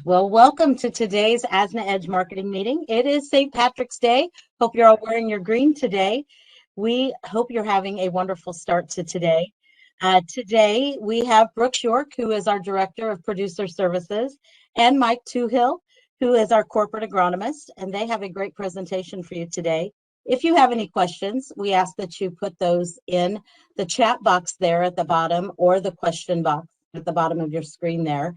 Well, welcome to today's ASNA Edge Marketing meeting. It is St. Patrick's Day. Hope you're all wearing your green today. We hope you're having a wonderful start to today. Today, we have Brooks York, who is our Director of Producer Services, and Mike Toohill, who is our Corporate Agronomist, and they have a great presentation for you today. If you have any questions, we ask that you put those in the chat box there at the bottom or the question box at the bottom of your screen there.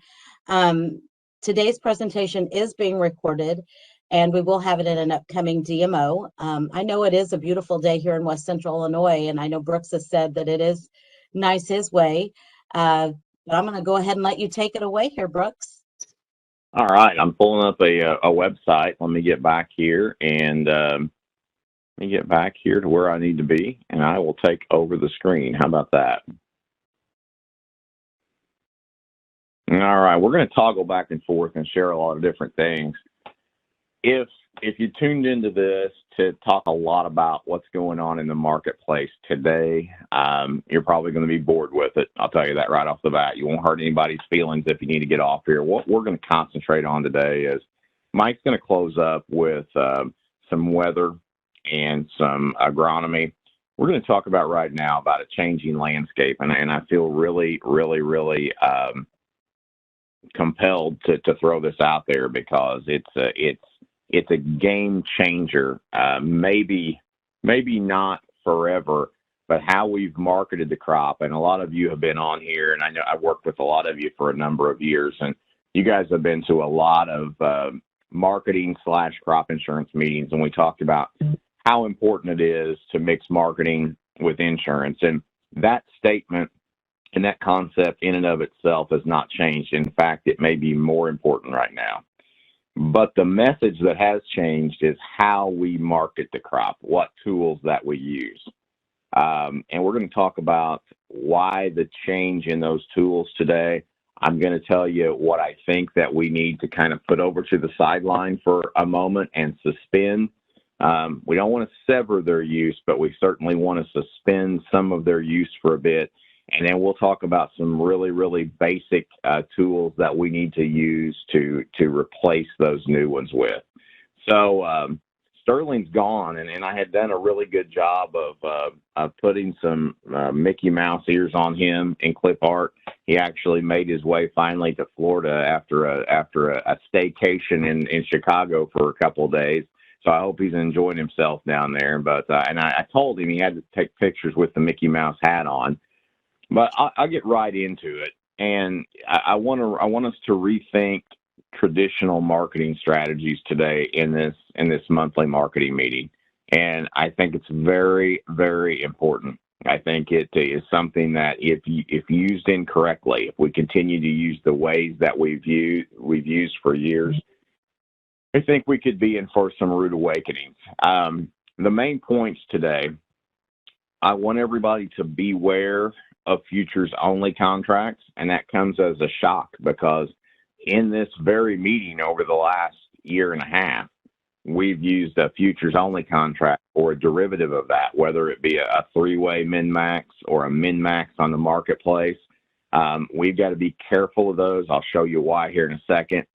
Today's presentation is being recorded, and we will have it in an upcoming DMO. I know it is a beautiful day here in West Central Illinois, and I know Brooks has said that it is nice his way. But I'm going to go ahead and let you take it away here, Brooks. All right, I'm pulling up a website. Let me get back here and let me get back here to where I need to be, and I will take over the screen. How about that? All right, we're going to toggle back and forth and share a lot of different things. If you tuned into this to talk a lot about what's going on in the marketplace today, you're probably going to be bored with it. I'll tell you that right off the bat. You won't hurt anybody's feelings if you need to get off here. What we're going to concentrate on today is Mike's going to close up with some weather and some agronomy. We're going to talk about right now about a changing landscape, and I feel really compelled to throw this out there because it's a game changer. Maybe not forever, but how we've marketed the crop. And a lot of you have been on here, and I know I've worked with a lot of you for a number of years, and you guys have been to a lot of marketing / crop insurance meetings, and we talked about how important it is to mix marketing with insurance. And that statement and that concept in and of itself has not changed. In fact, it may be more important right now. But the message that has changed is how we market the crop, what tools that we use. And we're going to talk about why the change in those tools today. I'm going to tell you what I think that we need to kind of put over to the sideline for a moment and suspend. We don't want to sever their use, but we certainly want to suspend some of their use for a bit. And then we'll talk about some really basic tools that we need to use to replace those new ones with. So Sterling's gone, and I had done a really good job of putting some Mickey Mouse ears on him in clip art. He actually made his way finally to Florida after a staycation in Chicago for a couple of days. So I hope he's enjoying himself down there. But and I told him he had to take pictures with the Mickey Mouse hat on. But I'll get right into it, and I want us to rethink traditional marketing strategies today in this monthly marketing meeting, and I think it's very important. I think it is something that if used incorrectly, if we continue to use the ways that we've used for years, I think we could be in for some rude awakenings. The main points today, I want everybody to beware of futures only contracts, and that comes as a shock because in this very meeting over the last year and a half, we've used a futures only contract or a derivative of that, whether it be a three-way min-max or a min-max on the marketplace. We've got to be careful of those. I'll show you why here in a second.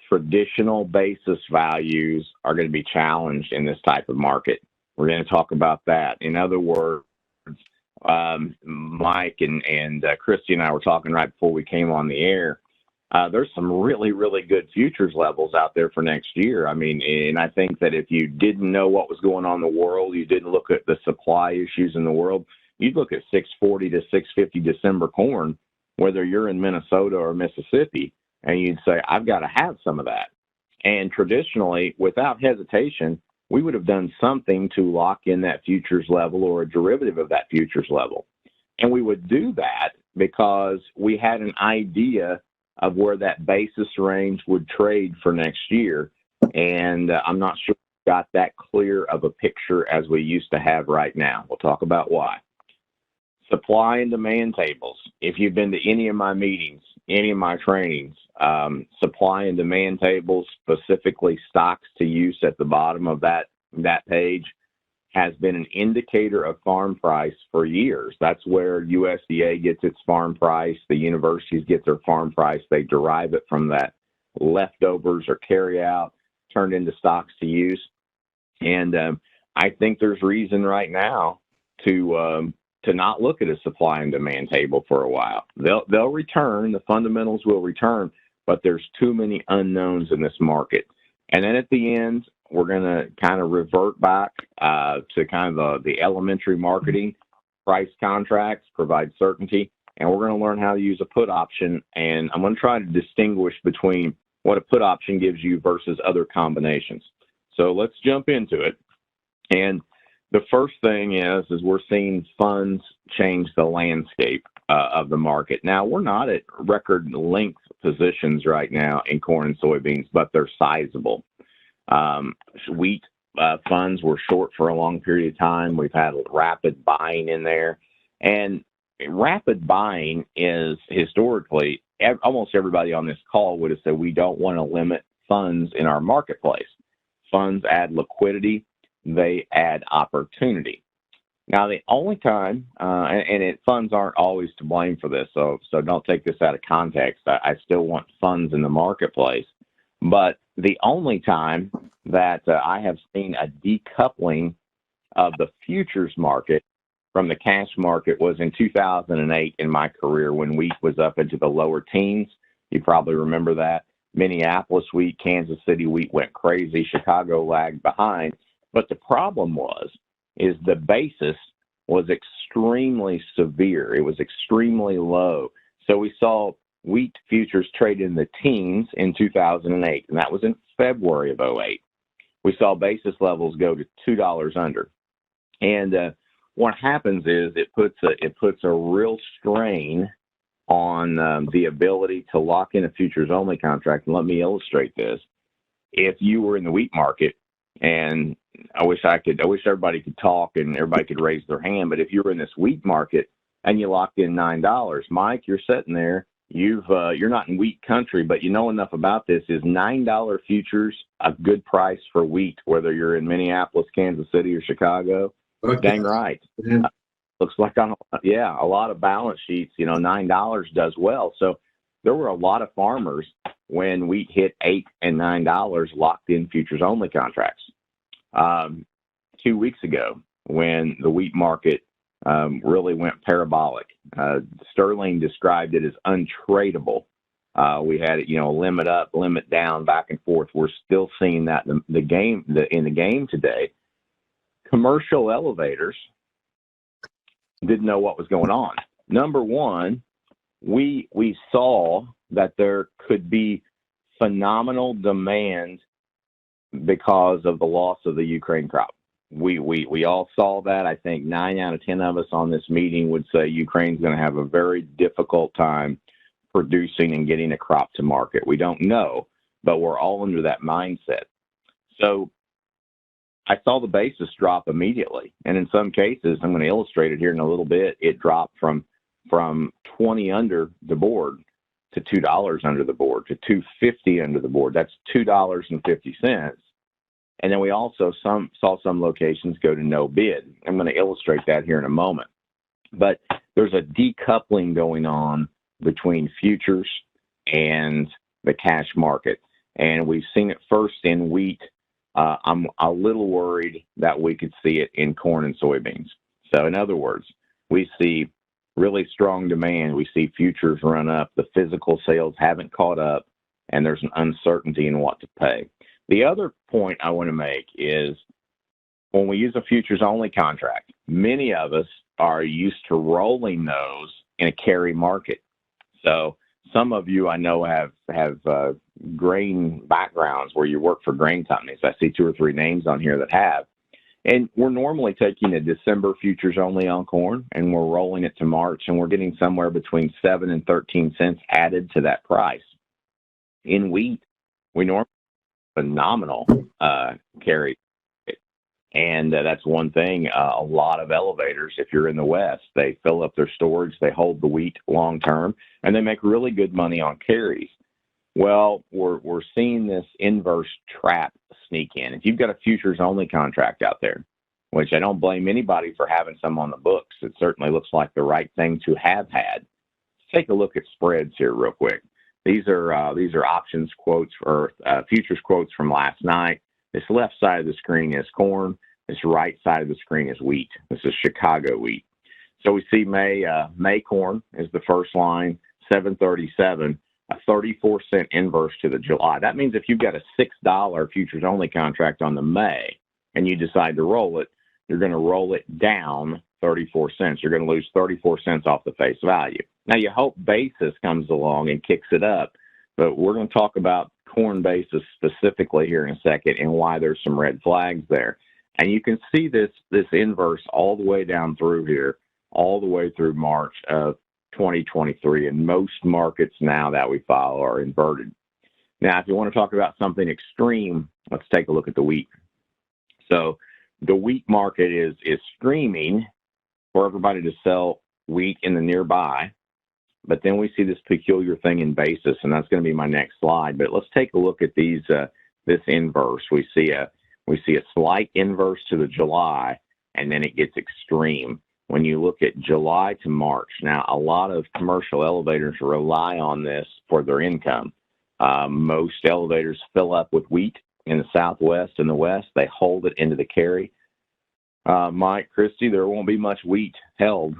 Traditional basis values are going to be challenged in this type of market. We're going to talk about that. In other words, Mike and Christy and I were talking right before we came on the air. There's some really good futures levels out there for next year. I mean, and I think that if you didn't know what was going on in the world, you didn't look at the supply issues in the world, you'd look at 640 to 650 December corn, whether you're in Minnesota or Mississippi, and you'd say, I've got to have some of that. And traditionally, without hesitation, we would have done something to lock in that futures level or a derivative of that futures level. And we would do that because we had an idea of where that basis range would trade for next year. And I'm not sure we got that clear of a picture as we used to have right now. We'll talk about why. Supply and demand tables. If you've been to any of my meetings, any of my trainings, supply and demand tables, specifically stocks to use at the bottom of that page, has been an indicator of farm price for years. That's where USDA gets its farm price. The universities get their farm price. They derive it from that leftovers or carry out turned into stocks to use. And I think there's reason right now to not look at a supply and demand table for a while. They'll return. The fundamentals will return, but there's too many unknowns in this market. And then at the end, we're going to kind of revert back to kind of the elementary marketing, price contracts, provide certainty, and we're going to learn how to use a put option. And I'm going to try to distinguish between what a put option gives you versus other combinations. So let's jump into it. And the first thing is we're seeing funds change the landscape of the market. Now, we're not at record length positions right now in corn and soybeans, but they're sizable. Wheat funds were short for a long period of time. We've had rapid buying in there. And rapid buying is historically, almost everybody on this call would have said we don't want to limit funds in our marketplace. Funds add liquidity. They add opportunity. Now, the only time, funds aren't always to blame for this, so don't take this out of context. I still want funds in the marketplace. But the only time that I have seen a decoupling of the futures market from the cash market was in 2008 in my career when wheat was up into the lower teens. You probably remember that. Minneapolis wheat, Kansas City wheat went crazy. Chicago lagged behind. But the problem is the basis was extremely severe. It was extremely low. So we saw wheat futures trade in the teens in 2008, and that was in February of 2008. We saw basis levels go to $2 under. And what happens is it puts a real strain on the ability to lock in a futures only contract. And let me illustrate this. If you were in the wheat market, and I wish everybody could talk and everybody could raise their hand, but if you were in this wheat market and you locked in $9, Mike, you're sitting there, you're not in wheat country, but you know enough about this. Is $9 futures a good price for wheat, whether you're in Minneapolis, Kansas City, or Chicago? Okay. Dang right. Yeah. Looks like a lot of balance sheets, $9 does well. So there were a lot of farmers when wheat hit $8 and $9 locked in futures only contracts. 2 weeks ago, when the wheat market really went parabolic, Sterling described it as untradeable. We had it, limit up, limit down, back and forth. We're still seeing that in the game today. Commercial elevators didn't know what was going on. Number one, we saw that there could be phenomenal demand because of the loss of the Ukraine crop. We all saw that. I think 9 out of 10 of us on this meeting would say Ukraine's going to have a very difficult time producing and getting a crop to market. We don't know, but we're all under that mindset. So I saw the basis drop immediately. And in some cases, I'm going to illustrate it here in a little bit, it dropped from 20 under the board to $2 under the board to $2.50 under the board. That's $2.50. And then we also saw some locations go to no bid. I'm going to illustrate that here in a moment. But there's a decoupling going on between futures and the cash market. And we've seen it first in wheat. I'm a little worried that we could see it in corn and soybeans. So in other words, we see really strong demand. We see futures run up. The physical sales haven't caught up, and there's an uncertainty in what to pay. The other point I want to make is when we use a futures-only contract, many of us are used to rolling those in a carry market. So some of you I know have grain backgrounds where you work for grain companies. I see 2 or 3 names on here that have. And we're normally taking a December futures only on corn, and we're rolling it to March, and we're getting somewhere between 7 and 13 cents added to that price. In wheat, we normally have phenomenal carry. And that's one thing, a lot of elevators, if you're in the West, they fill up their storage, they hold the wheat long term, and they make really good money on carries. Well, we're seeing this inverse trap sneak in. If you've got a futures only contract out there, which I don't blame anybody for having some on the books, it certainly looks like the right thing to have had. Let's take a look at spreads here real quick. These are options quotes or futures quotes from last night. This left side of the screen is corn. This right side of the screen is wheat. This is Chicago wheat. So we see May corn is the first line, 737, a 34-cent inverse to the July. That means if you've got a $6 futures only contract on the May and you decide to roll it, you're going to roll it down 34 cents. You're going to lose 34 cents off the face value. Now, you hope basis comes along and kicks it up, but we're going to talk about corn basis specifically here in a second and why there's some red flags there. And you can see this inverse all the way down through here, all the way through March of 2023. And most markets now that we follow are inverted. Now, if you want to talk about something extreme, let's take a look at the wheat. So the wheat market is screaming for everybody to sell wheat in the nearby. But then we see this peculiar thing in basis, and that's going to be my next slide. But let's take a look at these this inverse. We see a slight inverse to the July, and then it gets extreme when you look at July to March. Now, a lot of commercial elevators rely on this for their income. Most elevators fill up with wheat in the Southwest and the West. They hold it into the carry. Mike, Christy, there won't be much wheat held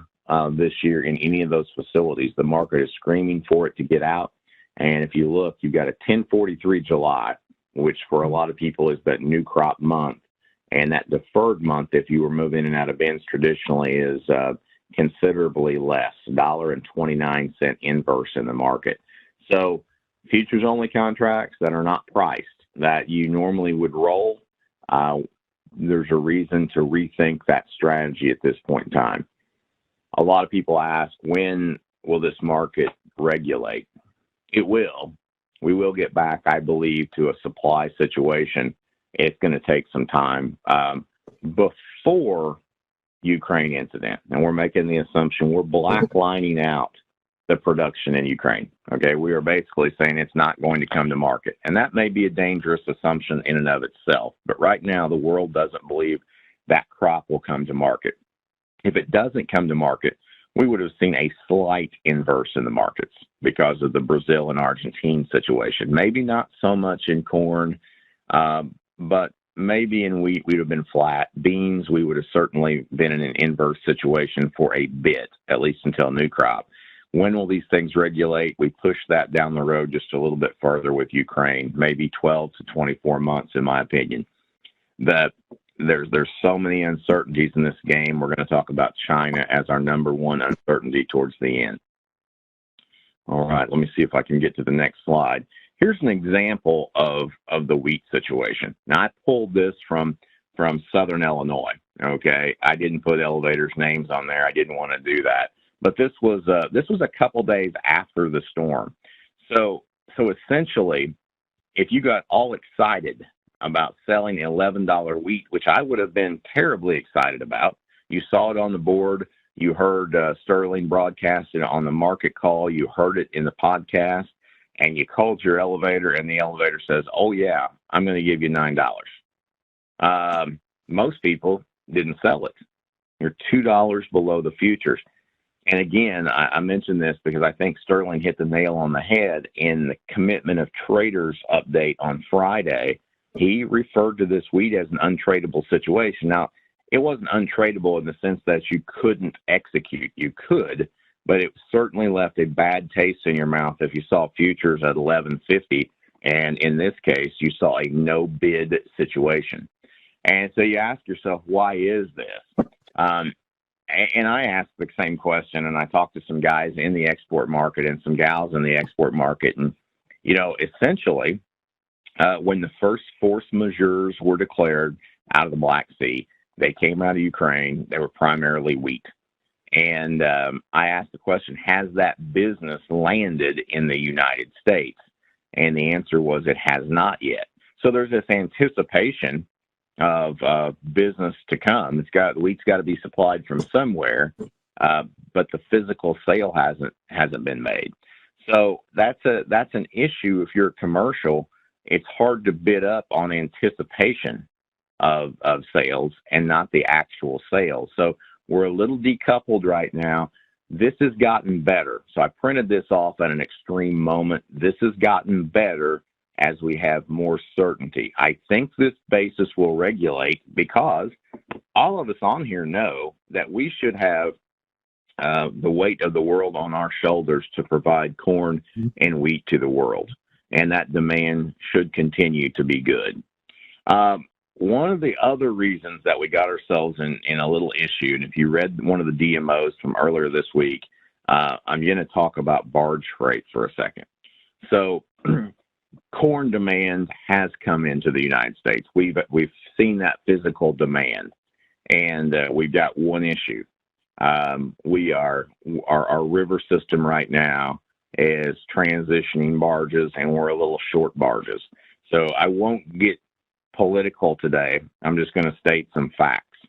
this year in any of those facilities. The market is screaming for it to get out. And if you look, you've got a 1043 July, which for a lot of people is that new crop month. And that deferred month, if you were moving in and out of bins traditionally, is considerably less, $1.29 inverse in the market. So futures only contracts that are not priced, that you normally would roll, there's a reason to rethink that strategy at this point in time. A lot of people ask, when will this market regulate? It will. We will get back, I believe, to a supply situation. It's going to take some time before Ukraine incident. And we're making the assumption we're blacklining out the production in Ukraine. Okay, we are basically saying it's not going to come to market. And that may be a dangerous assumption in and of itself. But right now, the world doesn't believe that crop will come to market. If it doesn't come to market, we would have seen a slight inverse in the markets because of the Brazil and Argentine situation. Maybe not so much in corn, but maybe in wheat, we'd have been flat. Beans, we would have certainly been in an inverse situation for a bit, at least until new crop. When will these things regulate? We push that down the road just a little bit further with Ukraine, maybe 12 to 24 months, in my opinion. There's so many uncertainties in this game. We're going to talk about China as our number one uncertainty towards the end. All right, let me see if I can get to the next slide. Here's an example of the wheat situation. Now, I pulled this from Southern Illinois, okay? I didn't put elevators' names on there. I didn't want to do that. But this was a couple days after the storm. So essentially, if you got all excited about selling $11 wheat, which I would have been terribly excited about, you saw it on the board, you heard Sterling broadcast it on the market call, you heard it in the podcast, and you called your elevator, and the elevator says, "Oh yeah, I'm going to give you $9." Most people didn't sell it. You're $2 below the futures. And again, I mentioned this because I think Sterling hit the nail on the head in the Commitment of Traders update on Friday. He referred to this wheat as an untradeable situation. Now, it wasn't untradeable in the sense that you couldn't execute. You could, but it certainly left a bad taste in your mouth if you saw futures at 11.50, and in this case, you saw a no bid situation. And so you ask yourself, why is this? And I asked the same question, and I talked to some guys in the export market and some gals in the export market. And, essentially, when the first force majeures were declared out of the Black Sea, they came out of Ukraine. They were primarily wheat. And I asked the question, has that business landed in the United States? And the answer was it has not yet. So there's this anticipation of business to come. Wheat's got to be supplied from somewhere, but the physical sale hasn't been made. So that's an issue. If you're commercial, it's hard to bid up on anticipation of sales and not the actual sales. So we're a little decoupled right now. This has gotten better. So I printed this off at an extreme moment. This has gotten better as we have more certainty. I think this basis will regulate because all of us on here know that we should have the weight of the world on our shoulders to provide corn and wheat to the world. And that demand should continue to be good. One of the other reasons that we got ourselves in a little issue, and if you read one of the DMOs from earlier this week, I'm going to talk about barge freight for a second. So corn demand has come into the United States. We've seen that physical demand, and we've got one issue. Our river system right now is transitioning barges, and we're a little short barges. So I won't get political today. I'm just going to state some facts.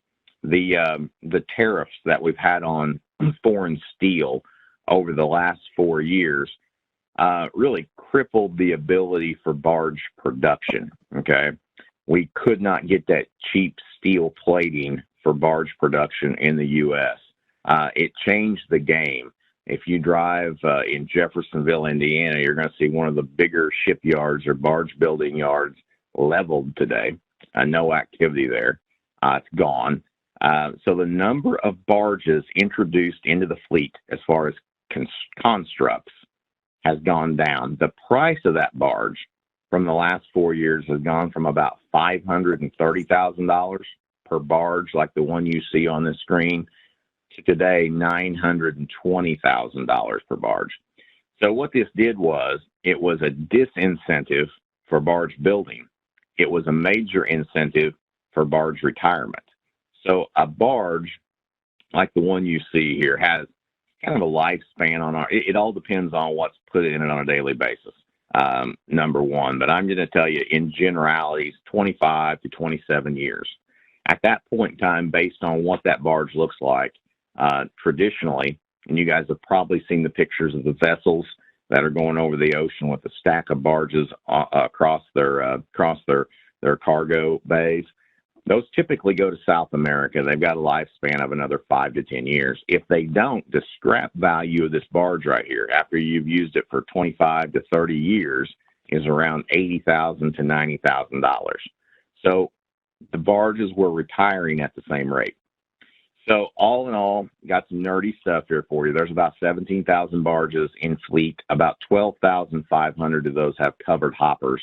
The tariffs that we've had on foreign steel over the last 4 years really crippled the ability for barge production. Okay, we could not get that cheap steel plating for barge production in the U.S. It changed the game. If you drive in Jeffersonville, Indiana, you're going to see one of the bigger shipyards or barge building yards leveled today. No activity there. It's gone. So the number of barges introduced into the fleet as far as constructs has gone down. The price of that barge from the last 4 years has gone from about $530,000 per barge, like the one you see on the screen, to today $920,000 per barge. So what this did was, it was a disincentive for barge building. It was a major incentive for barge retirement. So a barge like the one you see here has kind of a lifespan on it all depends on what's put in it on a daily basis, number one. But I'm going to tell you, in generalities, 25 to 27 years. At that point in time, based on what that barge looks like, traditionally, and you guys have probably seen the pictures of the vessels that are going over the ocean with a stack of barges across their cargo bays. Those typically go to South America. They've got a lifespan of another 5 to 10 years. If they don't, the scrap value of this barge right here, after you've used it for 25 to 30 years, is around $80,000 to $90,000. So the barges were retiring at the same rate. So all in all, got some nerdy stuff here for you. There's about 17,000 barges in fleet. About 12,500 of those have covered hoppers.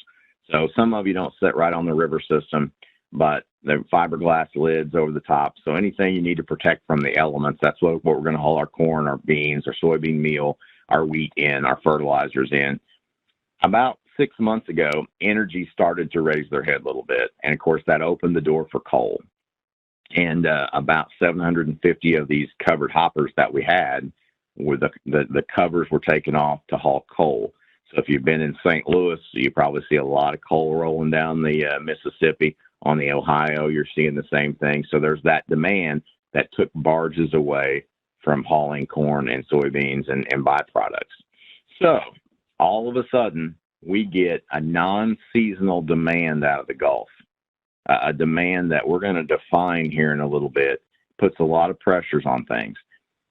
So some of you don't sit right on the river system, but they're fiberglass lids over the top. So anything you need to protect from the elements, that's what we're going to haul our corn, our beans, our soybean meal, our wheat in, our fertilizers in. About 6 months ago, energy started to raise their head a little bit. And of course, that opened the door for coal. And about 750 of these covered hoppers that we had, were the covers were taken off to haul coal. So if you've been in St. Louis, you probably see a lot of coal rolling down the Mississippi. On the Ohio, you're seeing the same thing. So there's that demand that took barges away from hauling corn and soybeans and byproducts. So all of a sudden, we get a non-seasonal demand out of the Gulf. A demand that we're going to define here in a little bit, puts a lot of pressures on things.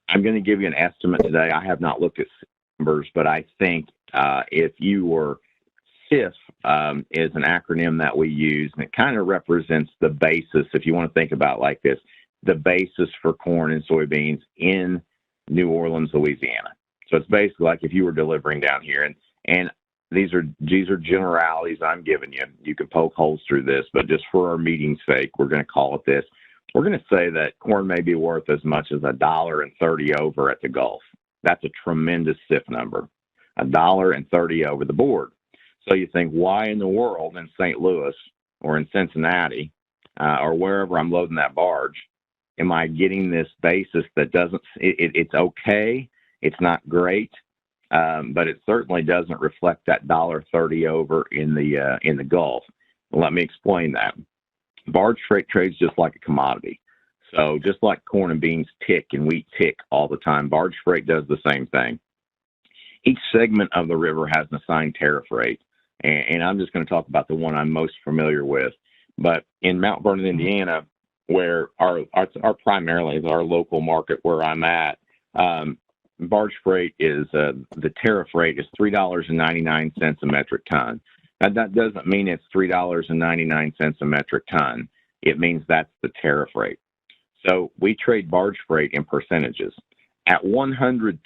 I'm going to give you an estimate today. I have not looked at numbers, but I think if you were SIF is an acronym that we use, and it kind of represents the basis, if you want to think about it like this, the basis for corn and soybeans in New Orleans, Louisiana. So it's basically like if you were delivering down here, and these are generalities I'm giving you. You can poke holes through this, but just for our meeting's sake, we're going to call it this. We're going to say that corn may be worth as much as $1.30 over at the Gulf. That's a tremendous SIF number, $1.30 over the board. So you think, why in the world in St. Louis or in Cincinnati or wherever I'm loading that barge, am I getting this basis that doesn't, it's okay, it's not great, but it certainly doesn't reflect that $1.30 over in the Gulf. Well, let me explain that. Barge freight trades just like a commodity. So just like corn and beans tick and wheat tick all the time, barge freight does the same thing. Each segment of the river has an assigned tariff rate, and I'm just going to talk about the one I'm most familiar with. But in Mount Vernon, Indiana, where our primarily is our local market where I'm at, barge freight is the tariff rate is $3.99 a metric ton. Now, that doesn't mean it's $3.99 a metric ton. It means that's the tariff rate. So we trade barge freight in percentages. At 100%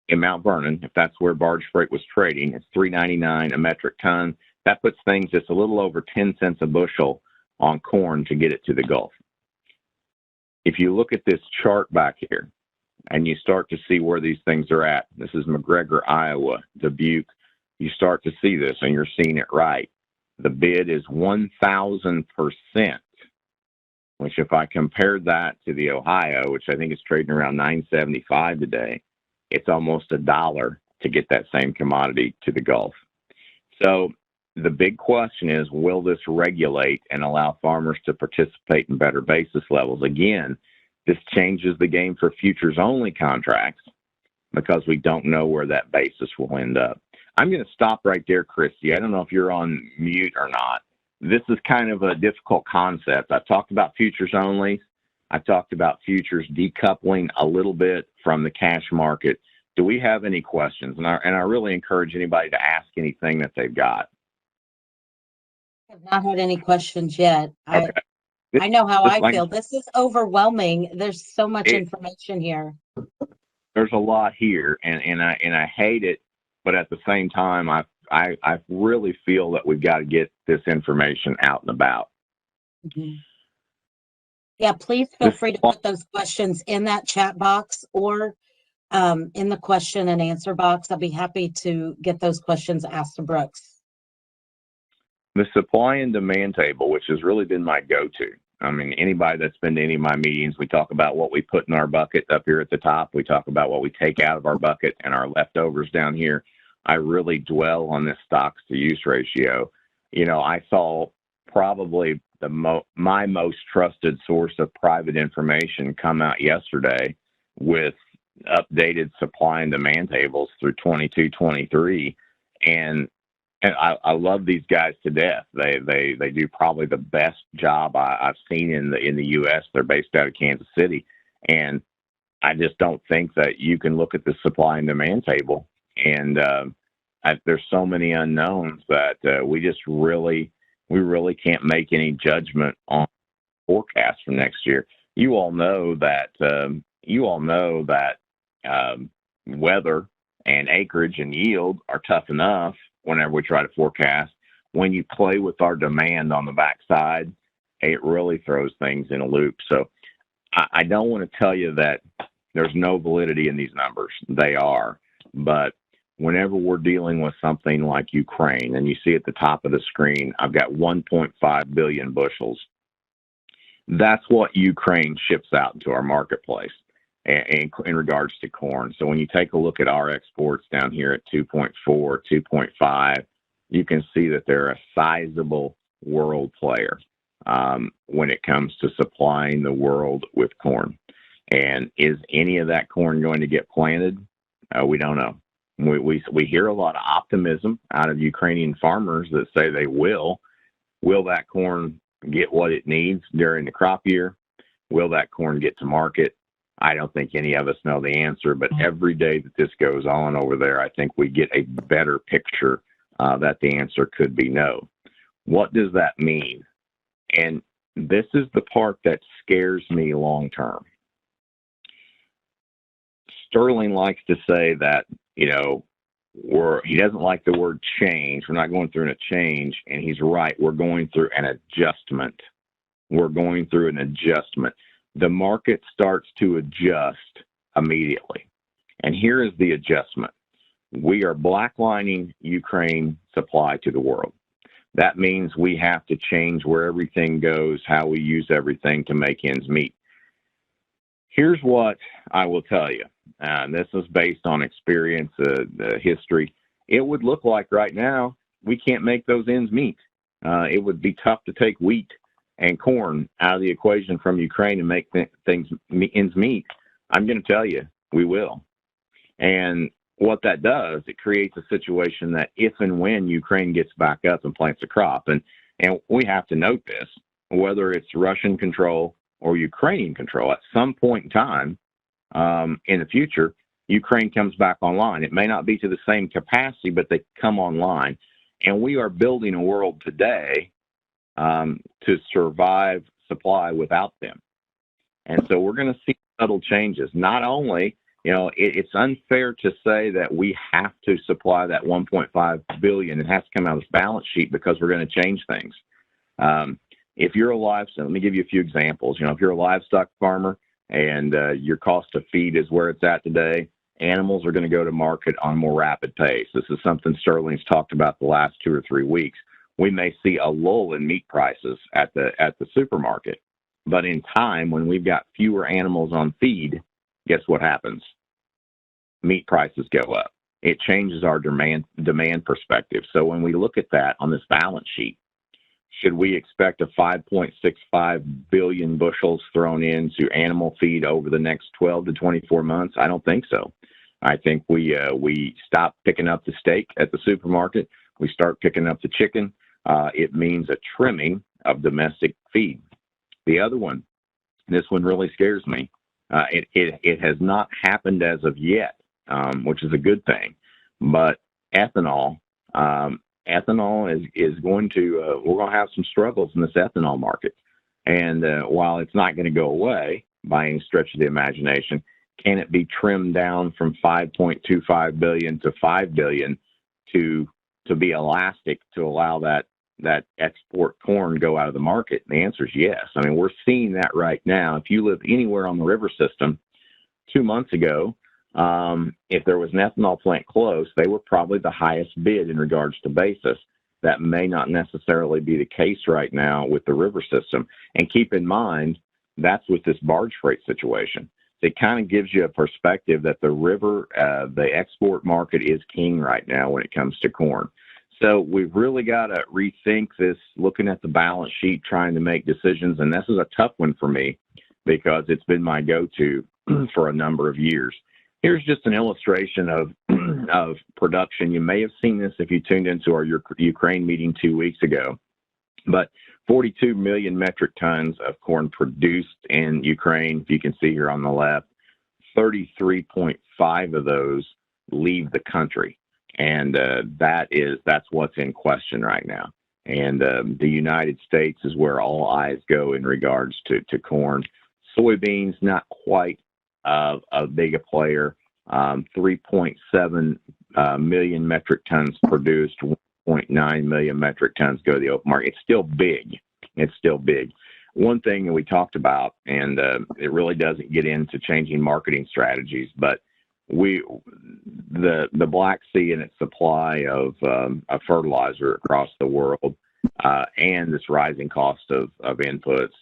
in Mount Vernon, if that's where barge freight was trading, it's $3.99 a metric ton. That puts things just a little over 10 cents a bushel on corn to get it to the Gulf. If you look at this chart back here and you start to see where these things are at, this is McGregor, Iowa, Dubuque, you start to see this and you're seeing it right. The bid is 1,000%, which if I compared that to the Ohio, which I think is trading around $9.75 today, it's almost $1 to get that same commodity to the Gulf. So the big question is, will this regulate and allow farmers to participate in better basis levels? Again, this changes the game for futures-only contracts because we don't know where that basis will end up. I'm going to stop right there, Christy. I don't know if you're on mute or not. This is kind of a difficult concept. I've talked about futures only. I've talked about futures decoupling a little bit from the cash market. Do we have any questions? And I really encourage anybody to ask anything that they've got. I have not had any questions yet. Okay. I know how I feel. This is overwhelming. There's so much information here. There's a lot here, and I hate it, but at the same time, I really feel that we've got to get this information out and about. Mm-hmm. Yeah, please feel free to put those questions in that chat box or in the question and answer box. I'll be happy to get those questions asked to Brooks. The supply and demand table, which has really been my go-to. I mean, anybody that's been to any of my meetings, we talk about what we put in our bucket up here at the top. We talk about what we take out of our bucket and our leftovers down here. I really dwell on this stocks to use ratio. You know, I saw probably my most trusted source of private information come out yesterday with updated supply and demand tables through 22, 23. And I love these guys to death. They do probably the best job I've seen in the U.S. They're based out of Kansas City, and I just don't think that you can look at the supply and demand table and there's so many unknowns that we really can't make any judgment on forecast for next year. You all know that weather and acreage and yield are tough enough whenever we try to forecast. When you play with our demand on the backside, it really throws things in a loop. So I don't want to tell you that there's no validity in these numbers. They are. But whenever we're dealing with something like Ukraine, and you see at the top of the screen, I've got 1.5 billion bushels. That's what Ukraine ships out into our marketplace in regards to corn. So when you take a look at our exports down here at 2.4, 2.5, you can see that they're a sizable world player when it comes to supplying the world with corn. And is any of that corn going to get planted? We don't know. We hear a lot of optimism out of Ukrainian farmers that say they will. Will that corn get what it needs during the crop year? Will that corn get to market? I don't think any of us know the answer, but every day that this goes on over there, I think we get a better picture that the answer could be no. What does that mean? And this is the part that scares me long term. Sterling likes to say that, you know, he doesn't like the word change. We're not going through a change, and he's right. We're going through an adjustment. We're going through an adjustment. The market starts to adjust immediately. And here is the adjustment. We are blacklining Ukraine supply to the world. That means we have to change where everything goes, how we use everything to make ends meet. Here's what I will tell you. This is based on experience, the history. It would look like right now we can't make those ends meet. It would be tough to take wheat and corn out of the equation from Ukraine and make ends meet. I'm going to tell you, we will. And what that does, it creates a situation that if and when Ukraine gets back up and plants a crop, and we have to note this, whether it's Russian control or Ukrainian control, at some point in time, in the future, Ukraine comes back online. It may not be to the same capacity, but they come online. And we are building a world today to survive supply without them. And so we're going to see subtle changes. Not only, it's unfair to say that we have to supply that 1.5 billion. It has to come out of this balance sheet because we're going to change things. If you're a livestock, let me give you a few examples. If you're a livestock farmer and your cost of feed is where it's at today, animals are going to go to market on a more rapid pace. This is something Sterling's talked about the last 2 or 3 weeks. We may see a lull in meat prices at the supermarket. But in time, when we've got fewer animals on feed, guess what happens? Meat prices go up. It changes our demand perspective. So when we look at that on this balance sheet, should we expect a 5.65 billion bushels thrown into animal feed over the next 12 to 24 months? I don't think so. I think we stop picking up the steak at the supermarket. We start picking up the chicken. It means a trimming of domestic feed. The other one, this one really scares me. It has not happened as of yet, which is a good thing. But ethanol is going to, we're going to have some struggles in this ethanol market. And while it's not going to go away by any stretch of the imagination, can it be trimmed down from 5.25 billion to 5 billion to be elastic to allow that export corn go out of the market? And the answer is yes. I mean, we're seeing that right now. If you live anywhere on the river system, 2 months ago, if there was an ethanol plant close, they were probably the highest bid in regards to basis. That may not necessarily be the case right now with the river system. And keep in mind, that's with this barge freight situation. It kind of gives you a perspective that the river, the export market is king right now when it comes to corn. So we've really got to rethink this, looking at the balance sheet, trying to make decisions. And this is a tough one for me because it's been my go-to for a number of years. Here's just an illustration of production. You may have seen this if you tuned into our Ukraine meeting 2 weeks ago, but 42 million metric tons of corn produced in Ukraine. If you can see here on the left, 33.5 of those leave the country. And that's what's in question right now. And the United States is where all eyes go in regards to corn. Soybeans, not quite a big a player. 3.7 million metric tons produced, 1.9 million metric tons go to the open market. It's still big. It's still big. One thing that we talked about, and it really doesn't get into changing marketing strategies, but the Black Sea and its supply of fertilizer across the world, and this rising cost of inputs,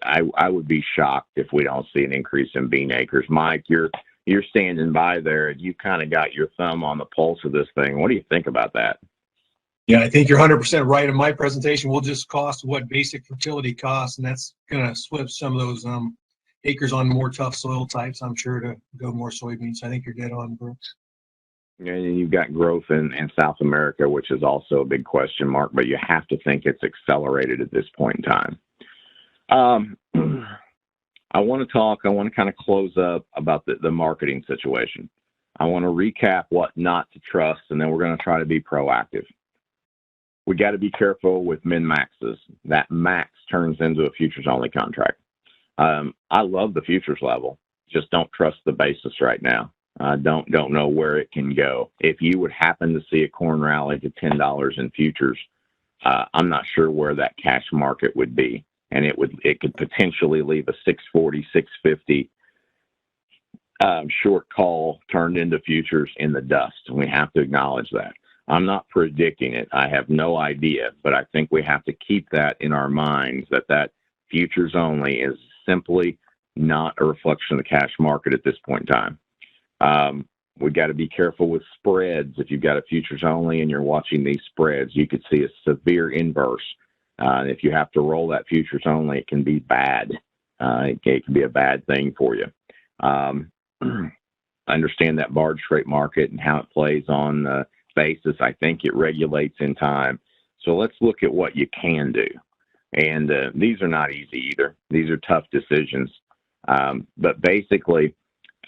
I would be shocked if we don't see an increase in bean acres. Mike, you're standing by there, and you kind of got your thumb on the pulse of this thing. What do you think about that? Yeah, I think you're 100% right. In my presentation, we'll just cost what basic fertility costs, and that's going to switch some of those acres on more tough soil types, I'm sure, to go more soybeans. I think you're dead on, Brooks. Yeah, and you've got growth in South America, which is also a big question mark, but you have to think it's accelerated at this point in time. I want to kind of close up about the marketing situation. I want to recap what not to trust, and then we're going to try to be proactive. We got to be careful with min-maxes. That max turns into a futures-only contract. I love the futures level. Just don't trust the basis right now. Don't know where it can go. If you would happen to see a corn rally to $10 in futures, I'm not sure where that cash market would be, and it could potentially leave a 640, 650 short call turned into futures in the dust, and we have to acknowledge that. I'm not predicting it. I have no idea, but I think we have to keep that in our minds, that futures only is simply not a reflection of the cash market at this point in time. We got to be careful with spreads. If you've got a futures only and you're watching these spreads, you could see a severe inverse. If you have to roll that futures only, it can be bad. It can be a bad thing for you. Understand that barge freight market and how it plays on basis. I think it regulates in time. So let's look at what you can do. And these are not easy either. These are tough decisions. But basically,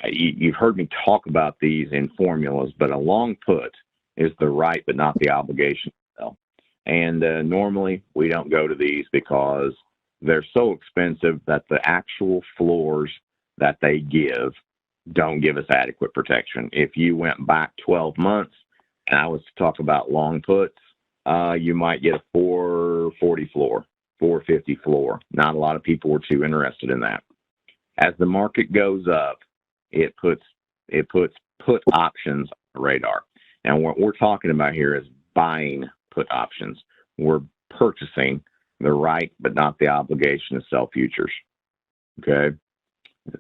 you've heard me talk about these in formulas, but a long put is the right but not the obligation to sell. And normally we don't go to these because they're so expensive that the actual floors that they give don't give us adequate protection. If you went back 12 months and I was to talk about long puts, you might get a 440 floor, 450 floor. Not a lot of people were too interested in that. As the market goes up, it puts put options on the radar. And what we're talking about here is buying put options. We're purchasing the right but not the obligation to sell futures. Okay.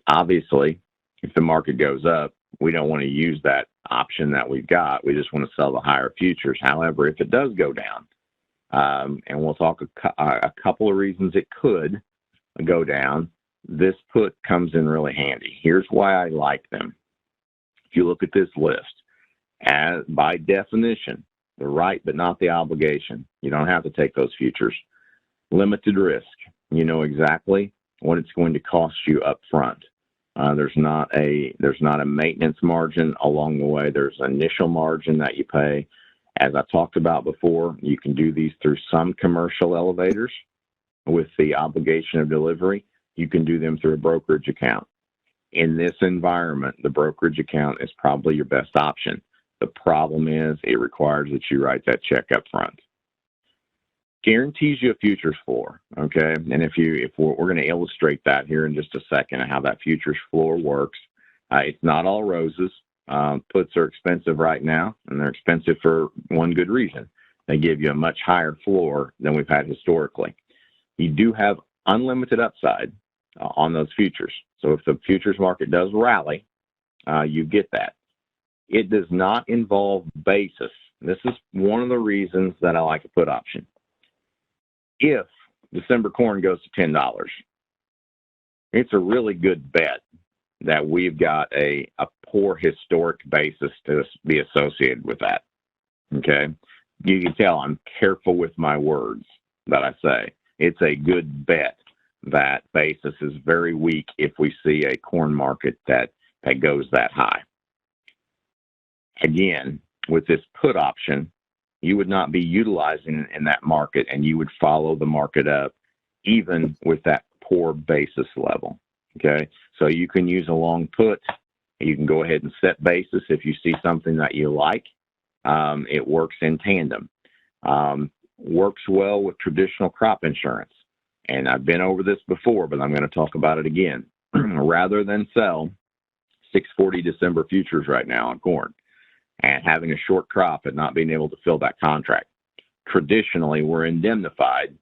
Obviously, if the market goes up, we don't want to use that option that we've got. We just want to sell the higher futures. However, if it does go down, and we'll talk a couple of reasons it could go down, this put comes in really handy. Here's why I like them. If you look at this list, as by definition, the right but not the obligation. You don't have to take those futures. Limited risk. You know exactly what it's going to cost you up front. There's not a maintenance margin along the way. There's an initial margin that you pay. As I talked about before, you can do these through some commercial elevators with the obligation of delivery. You can do them through a brokerage account. In this environment, the brokerage account is probably your best option. The problem is it requires that you write that check up front. Guarantees you a futures floor, okay? And if we're going to illustrate that here in just a second, how that futures floor works. It's not all roses. Puts are expensive right now, and they're expensive for one good reason. They give you a much higher floor than we've had historically. You do have unlimited upside on those futures. So if the futures market does rally, you get that. It does not involve basis. This is one of the reasons that I like a put option. If December corn goes to $10, it's a really good bet that we've got a poor historic basis to be associated with that. Okay? You can tell I'm careful with my words that I say. It's a good bet that basis is very weak if we see a corn market that goes that high. Again, with this put option, you would not be utilizing in that market, and you would follow the market up even with that poor basis level. Okay, so you can use a long put. You can go ahead and set basis if you see something that you like. It works in tandem. Works well with traditional crop insurance. And I've been over this before, but I'm going to talk about it again. Rather than sell 640 December futures right now on corn and having a short crop and not being able to fill that contract, traditionally we're indemnified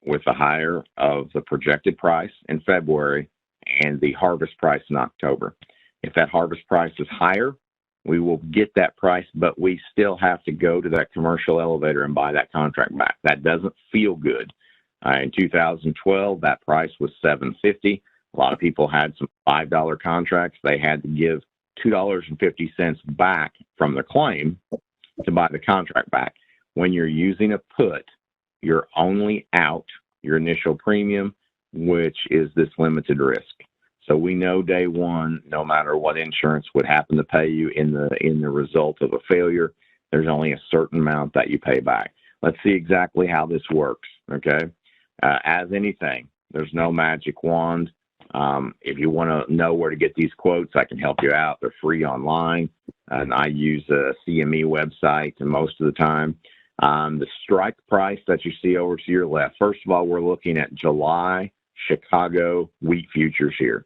with the higher of the projected price in February and the harvest price in October. If that harvest price is higher, we will get that price, but we still have to go to that commercial elevator and buy that contract back. That doesn't feel good. In 2012, that price was $7.50. A lot of people had some $5 contracts. They had to give $2.50 back from the claim to buy the contract back. When you're using a put, you're only out your initial premium, which is this limited risk. So we know day one, no matter what insurance would happen to pay you in the result of a failure, there's only a certain amount that you pay back. Let's see exactly how this works, okay? As anything, there's no magic wand. If you want to know where to get these quotes, I can help you out. They're free online, and I use a CME website most of the time. The strike price that you see over to your left, first of all, we're looking at July Chicago wheat futures here.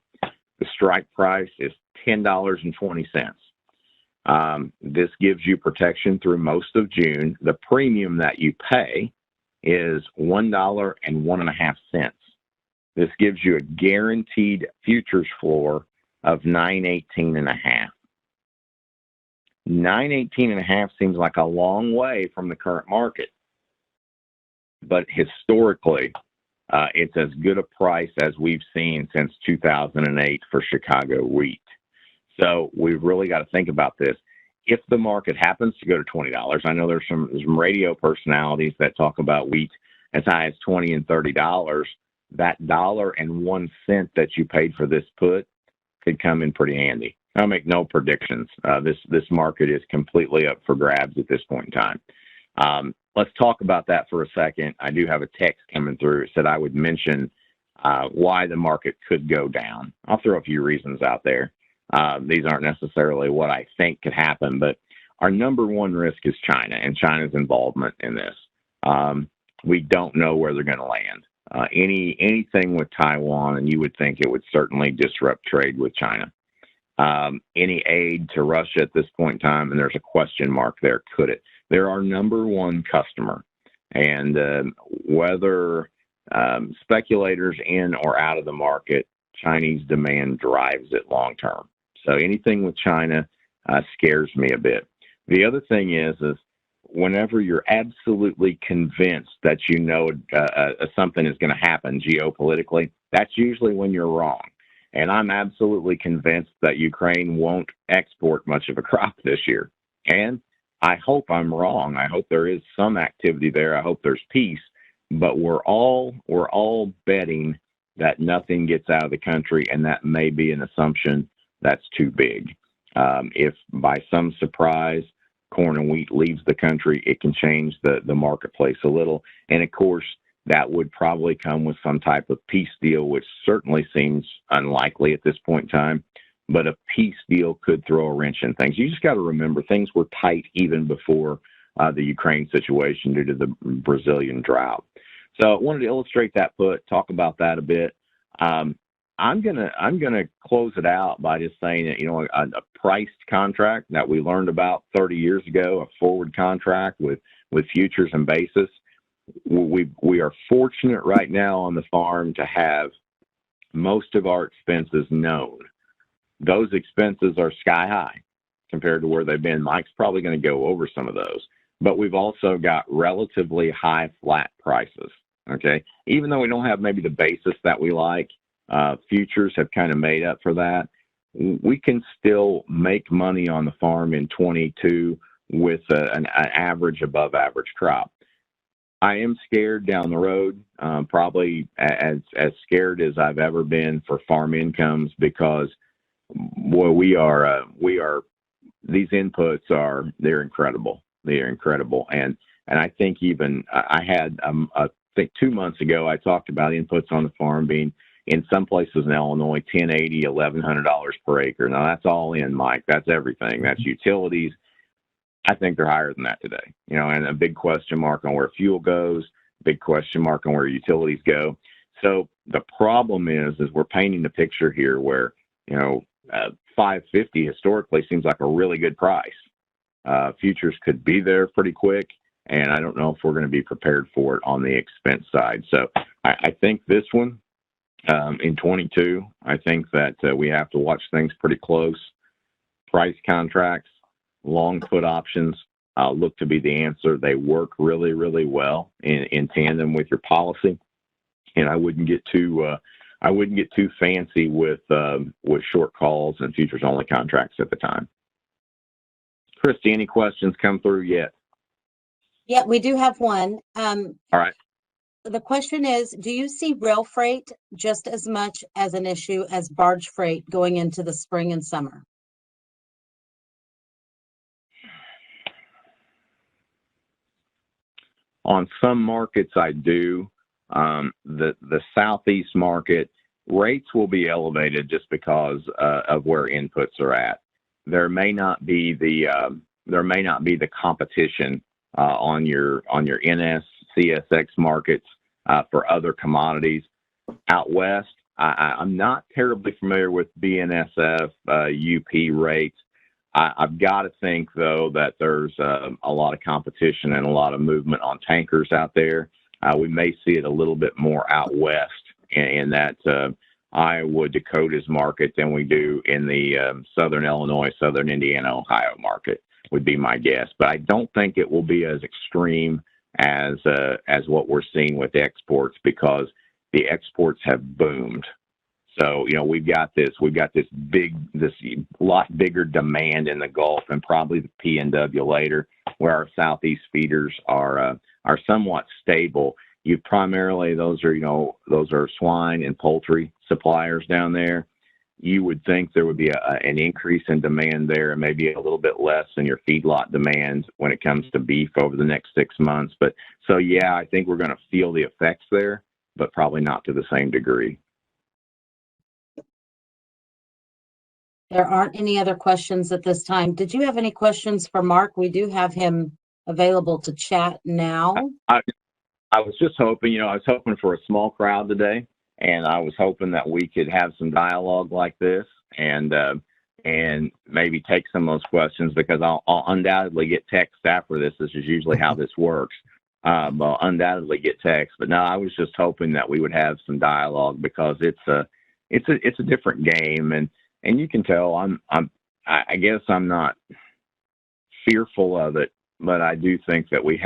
The strike price is $10.20. This gives you protection through most of June. The premium that you pay is $1.01. This gives you a guaranteed futures floor of 918.5. 918.5 seems like a long way from the current market, but historically, it's as good a price as we've seen since 2008 for Chicago wheat. So we've really got to think about this. If the market happens to go to $20, I know there's some radio personalities that talk about wheat as high as $20 and $30. That $1.01 that you paid for this put could come in pretty handy. I'll make no predictions. This market is completely up for grabs at this point in time. Let's talk about that for a second. I do have a text coming through. It said I would mention why the market could go down. I'll throw a few reasons out there. These aren't necessarily what I think could happen, but our number one risk is China and China's involvement in this. We don't know where they're going to land. Anything with Taiwan, and you would think it would certainly disrupt trade with China. Any aid to Russia at this point in time, and there's a question mark there, could it? They're our number one customer, and whether speculators in or out of the market, Chinese demand drives it long term. So anything with China scares me a bit. The other thing is whenever you're absolutely convinced that you know something is going to happen geopolitically, that's usually when you're wrong. And I'm absolutely convinced that Ukraine won't export much of a crop this year. And I hope I'm wrong. I hope there is some activity there. I hope there's peace. But we're all betting that nothing gets out of the country, and that may be an assumption that's too big. If by some surprise corn and wheat leaves the country, it can change the marketplace a little. And of course, that would probably come with some type of peace deal, which certainly seems unlikely at this point in time. But a peace deal could throw a wrench in things. You just got to remember, things were tight even before the Ukraine situation due to the Brazilian drought. So I wanted to illustrate that talk about that a bit. I'm gonna close it out by just saying that, a priced contract that we learned about 30 years ago, a forward contract with futures and basis. We are fortunate right now on the farm to have most of our expenses known. Those expenses are sky high compared to where they've been. Mike's probably going to go over some of those, but we've also got relatively high flat prices. Okay. Even though we don't have maybe the basis that we like, futures have kind of made up for that. We can still make money on the farm in 22 with an average above average crop. I am scared down the road, probably as scared as I've ever been for farm incomes, because these inputs they're incredible. They're incredible. And I think even I had, I think 2 months ago, I talked about inputs on the farm being in some places in Illinois, $1,080, $1,100 per acre. Now that's all in, Mike. That's everything. That's utilities. I think they're higher than that today, and a big question mark on where fuel goes, big question mark on where utilities go. So the problem is we're painting the picture here where, $5.50 historically seems like a really good price. Futures could be there pretty quick, and I don't know if we're going to be prepared for it on the expense side. So I think this one in 22, I think that we have to watch things pretty close. Price contracts, long put options look to be the answer. They work really, really well in tandem with your policy, and I wouldn't get too fancy with short calls and futures only contracts at the time. Christy, any questions come through yet? Yeah, we do have one. All right. The question is, do you see rail freight just as much as an issue as barge freight going into the spring and summer? On some markets, I do. The Southeast market, rates will be elevated just because of where inputs are at. There may not be the competition on your NS CSX markets for other commodities. Out west, I'm not terribly familiar with BNSF UP rates. I've got to think, though, that there's a lot of competition and a lot of movement on tankers out there. We may see it a little bit more out west in that Iowa, Dakotas market than we do in the southern Illinois, southern Indiana, Ohio market, would be my guess. But I don't think it will be as extreme as what we're seeing with exports, because the exports have boomed. So, we've got this lot bigger demand in the Gulf, and probably the PNW later, where our Southeast feeders are somewhat stable. Those are swine and poultry suppliers down there. you would think there would be an increase in demand there and maybe a little bit less in your feedlot demand when it comes to beef over the next 6 months. But so, yeah, I think we're going to feel the effects there, but probably not to the same degree. There aren't any other questions at this time. Did you have any questions for Mark? We do have him available to chat now. I was just hoping, I was hoping for a small crowd today, and I was hoping that we could have some dialogue like this and maybe take some of those questions, because I'll undoubtedly get text after this. This is usually how this works. I'll undoubtedly get text, but no, I was just hoping that we would have some dialogue, because it's a different game, and you can tell I guess I'm not fearful of it, but I do think that we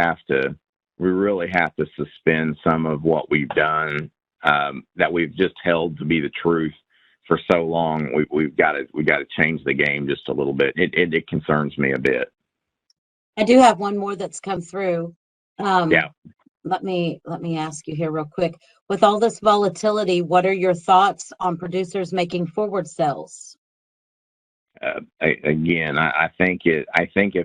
really have to suspend some of what we've done, that we've just held to be the truth for so long. We've got to change the game just a little bit. It concerns me a bit. I do have one more that's come through. Yeah. Let me ask you here real quick. With all this volatility, what are your thoughts on producers making forward sales? Again, I think if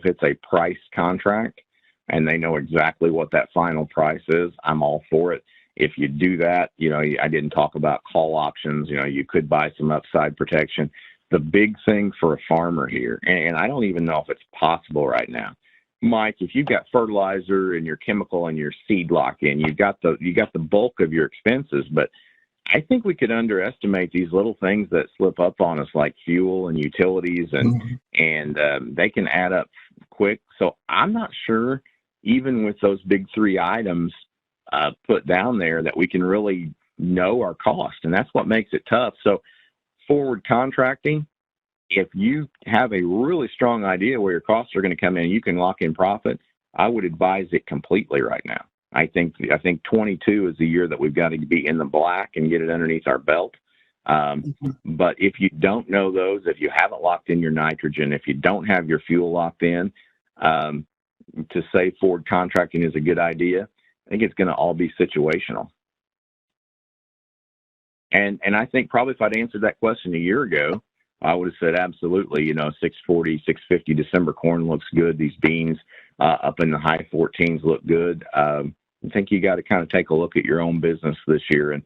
it's a price contract and they know exactly what that final price is, I'm all for it. If you do that, I didn't talk about call options. You could buy some upside protection. The big thing for a farmer here, and I don't even know if it's possible right now, Mike, if you've got fertilizer and your chemical and your seed lock in, you got the bulk of your expenses. But I think we could underestimate these little things that slip up on us, like fuel and utilities, and they can add up quick. So I'm not sure, even with those big three items put down there, that we can really know our cost, and that's what makes it tough. So forward contracting, if you have a really strong idea where your costs are going to come in, you can lock in profit. I would advise it completely right now. I think 22 is the year that we've got to be in the black and get it underneath our belt. But if you don't know those, if you haven't locked in your nitrogen, if you don't have your fuel locked in, to say forward contracting is a good idea, I think it's going to all be situational. And I think probably if I'd answered that question a year ago, I would have said absolutely. 640, 650 December corn looks good. These beans up in the high 14s look good. I think you got to kind of take a look at your own business this year, and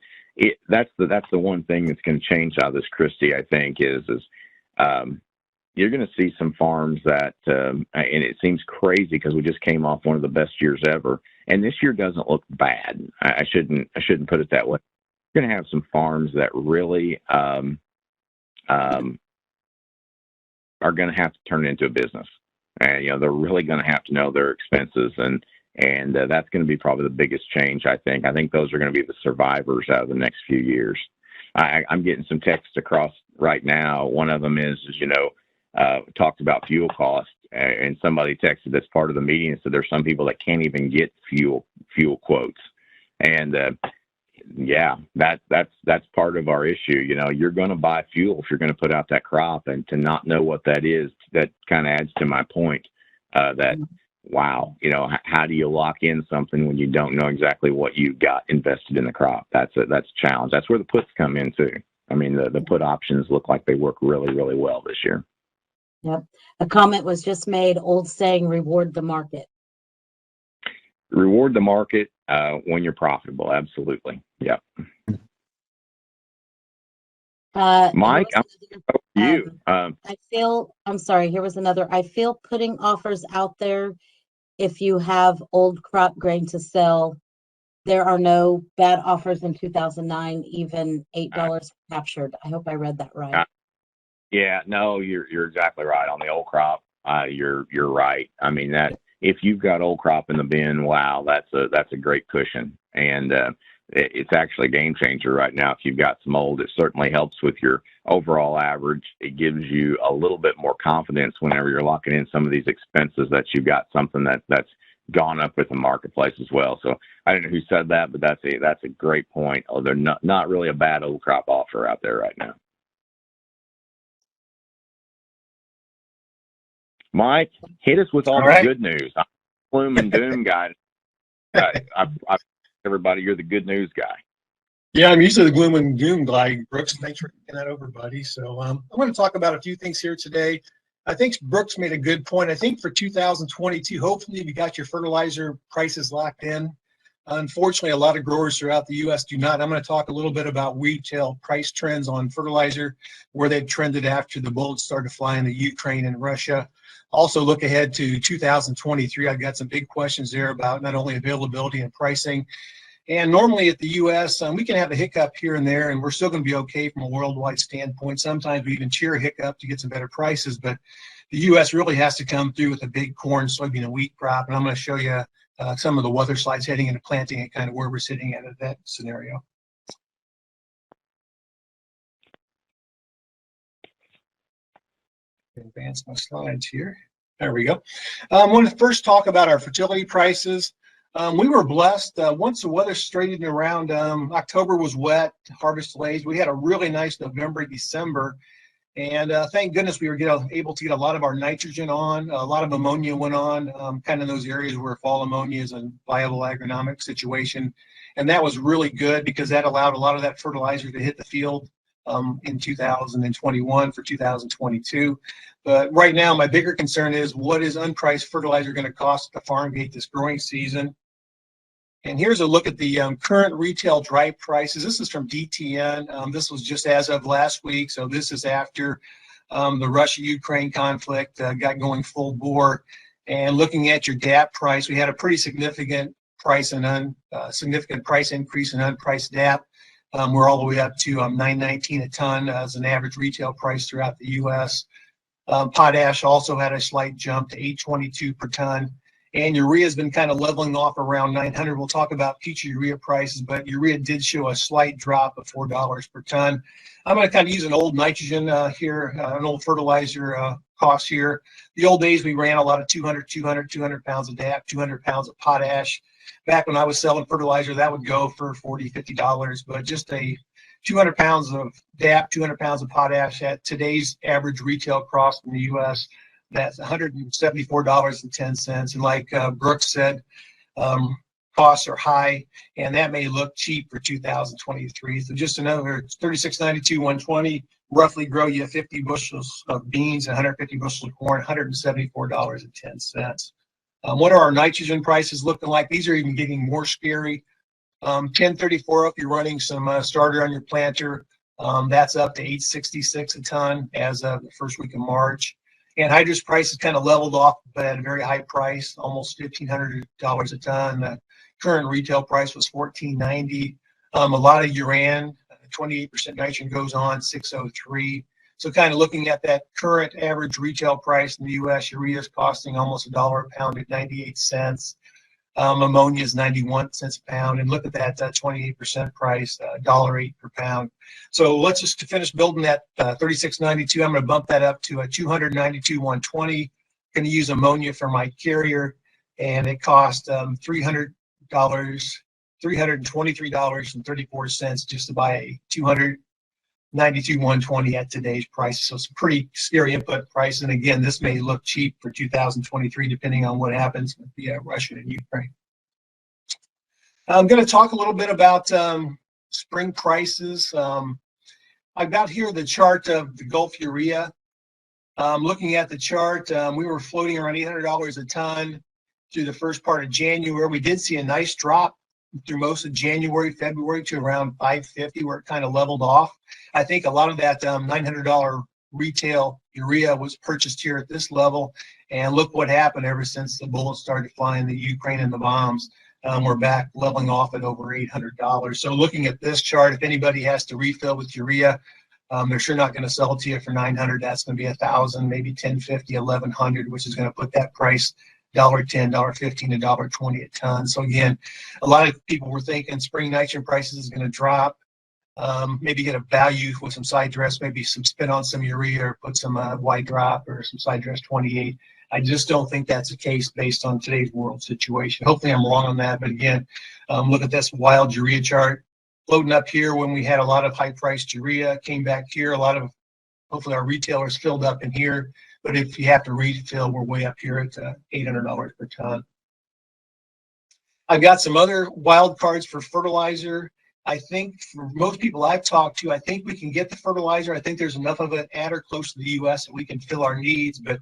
that's the one thing that's going to change out of this, Christy. I think is you're going to see some farms that, and it seems crazy because we just came off one of the best years ever, and this year doesn't look bad. I shouldn't put it that way. You're going to have some farms that really are going to have to turn it into a business, and they're really going to have to know their expenses, and that's going to be probably the biggest change. I think those are going to be the survivors out of the next few years. I'm getting some texts across right now. One of them is talked about fuel costs, and somebody texted that's part of the meeting and said there's some people that can't even get fuel quotes, and yeah, that's part of our issue. You're going to buy fuel if you're going to put out that crop, and to not know what that is, that kind of adds to my point that, wow, how do you lock in something when you don't know exactly what you got invested in the crop? That's a challenge. That's where the puts come in too. I mean, the put options look like they work really, really well this year. Yep. A comment was just made, old saying, reward the market. Reward the market when you're profitable. Absolutely. Yep. Mike, you. I'm sorry. Here was another. I feel putting offers out there. If you have old crop grain to sell, there are no bad offers in 2009, even $8 captured. I hope I read that right. Yeah, no, you're exactly right on the old crop. You're right. I mean, that if you've got old crop in the bin, wow, that's a great cushion, and it's actually a game changer right now. If you've got some old, it certainly helps with your overall average. It gives you a little bit more confidence whenever you're locking in some of these expenses that you've got something that's gone up with the marketplace as well. So I don't know who said that, but that's a great point. Oh, they're not really a bad old crop offer out there right now. Mike, hit us with all the good news. I'm a gloom and doom guy. Everybody, you're the good news guy. Yeah, I'm used to the gloom and doom glide. Brooks, thanks for getting that over, buddy. So I want to talk about a few things here today. I think Brooks made a good point. I think for 2022, hopefully you got your fertilizer prices locked in. Unfortunately, a lot of growers throughout the U.S. do not. I'm going to talk a little bit about retail price trends on fertilizer, where they've trended after the bullets started flying in Ukraine and Russia. Also look ahead to 2023. I've got some big questions there about not only availability and pricing. And normally at the U.S., we can have a hiccup here and there, and we're still going to be okay from a worldwide standpoint. Sometimes we even cheer a hiccup to get some better prices, but the U.S. really has to come through with a big corn, soybean, and wheat crop. And I'm going to show you some of the weather slides heading into planting and kind of where we're sitting at that scenario. Advance my slides here. There we go. I want to first talk about our fertility prices. We were blessed once the weather straightened around. October was wet, harvest delays. We had a really nice November, December, and thank goodness we were able to get a lot of our nitrogen on. A lot of ammonia went on, kind of in those areas where fall ammonia is a viable agronomic situation, and that was really good because that allowed a lot of that fertilizer to hit the field in 2021 for 2022. But right now, my bigger concern is what is unpriced fertilizer going to cost at the farm gate this growing season? And here's a look at the current retail dry prices. This is from DTN. This was just as of last week. So this is after the Russia-Ukraine conflict got going full bore. And looking at your DAP price, we had a pretty significant price significant price increase in unpriced DAP. We're all the way up to $9.19 a ton as an average retail price throughout the U.S. Potash also had a slight jump to $8.22 per ton. And urea has been kind of leveling off around 900. We'll talk about future urea prices, but urea did show a slight drop of $4 per ton. I'm going to kind of use an old nitrogen here, an old fertilizer cost here. The old days, we ran a lot of 200 pounds of DAP, 200 pounds of potash. Back when I was selling fertilizer, that would go for $40, $50, but just a 200 pounds of DAP, 200 pounds of potash at today's average retail cost in the U.S., that's $174.10. And like Brooks said, costs are high, and that may look cheap for 2023. So just another 36.92, 120, roughly grow you 50 bushels of beans, 150 bushels of corn, $174.10. What are our nitrogen prices looking like? These are even getting more scary. 1034 if you're running some starter on your planter, that's up to $866 a ton as of the first week of March. Anhydrous prices kind of leveled off, but at a very high price, almost $1,500 a ton. The current retail price was $14.90. A lot of uran, 28% nitrogen goes on, $603. So kind of looking at that current average retail price in the U.S., urea is costing almost $1 a pound at 98 cents. Ammonia is 91 cents a pound, and look at that 28% price, $1.08 per pound. So let's just finish building that 36.92. I'm going to bump that up to a 292.120. Going to use ammonia for my carrier, and it cost $323.34 just to buy a 292.120 at today's price. So it's a pretty scary input price. And again, this may look cheap for 2023, depending on what happens with the Russia and Ukraine. I'm going to talk a little bit about spring prices. I've got here the chart of the Gulf urea. Looking at the chart, we were floating around $800 a ton through the first part of January. We did see a nice drop through most of January, February to around $550, where it kind of leveled off. I think a lot of that $900 retail urea was purchased here at this level, and look what happened ever since the bullets started flying, the Ukraine and the bombs. We're back leveling off at over $800. So looking at this chart, if anybody has to refill with urea, they're sure not going to sell it to you for $900. That's going to be $1,000, maybe $1,050, $1,100, which is going to put that price $1.10, $1.15, $1.20 a ton. So again, a lot of people were thinking spring nitrogen prices is going to drop. Maybe get a value with some side dress, maybe some spin on some urea, or put some white drop or some side dress 28. I just don't think that's the case based on today's world situation. Hopefully I'm wrong on that, but again, look at this wild urea chart floating up here when we had a lot of high priced urea, came back here. A lot of, hopefully our retailers filled up in here, but if you have to refill, we're way up here at $800 per ton. I've got some other wild cards for fertilizer. I think for most people I've talked to, I think we can get the fertilizer. I think there's enough of it at or close to the U.S. that we can fill our needs, but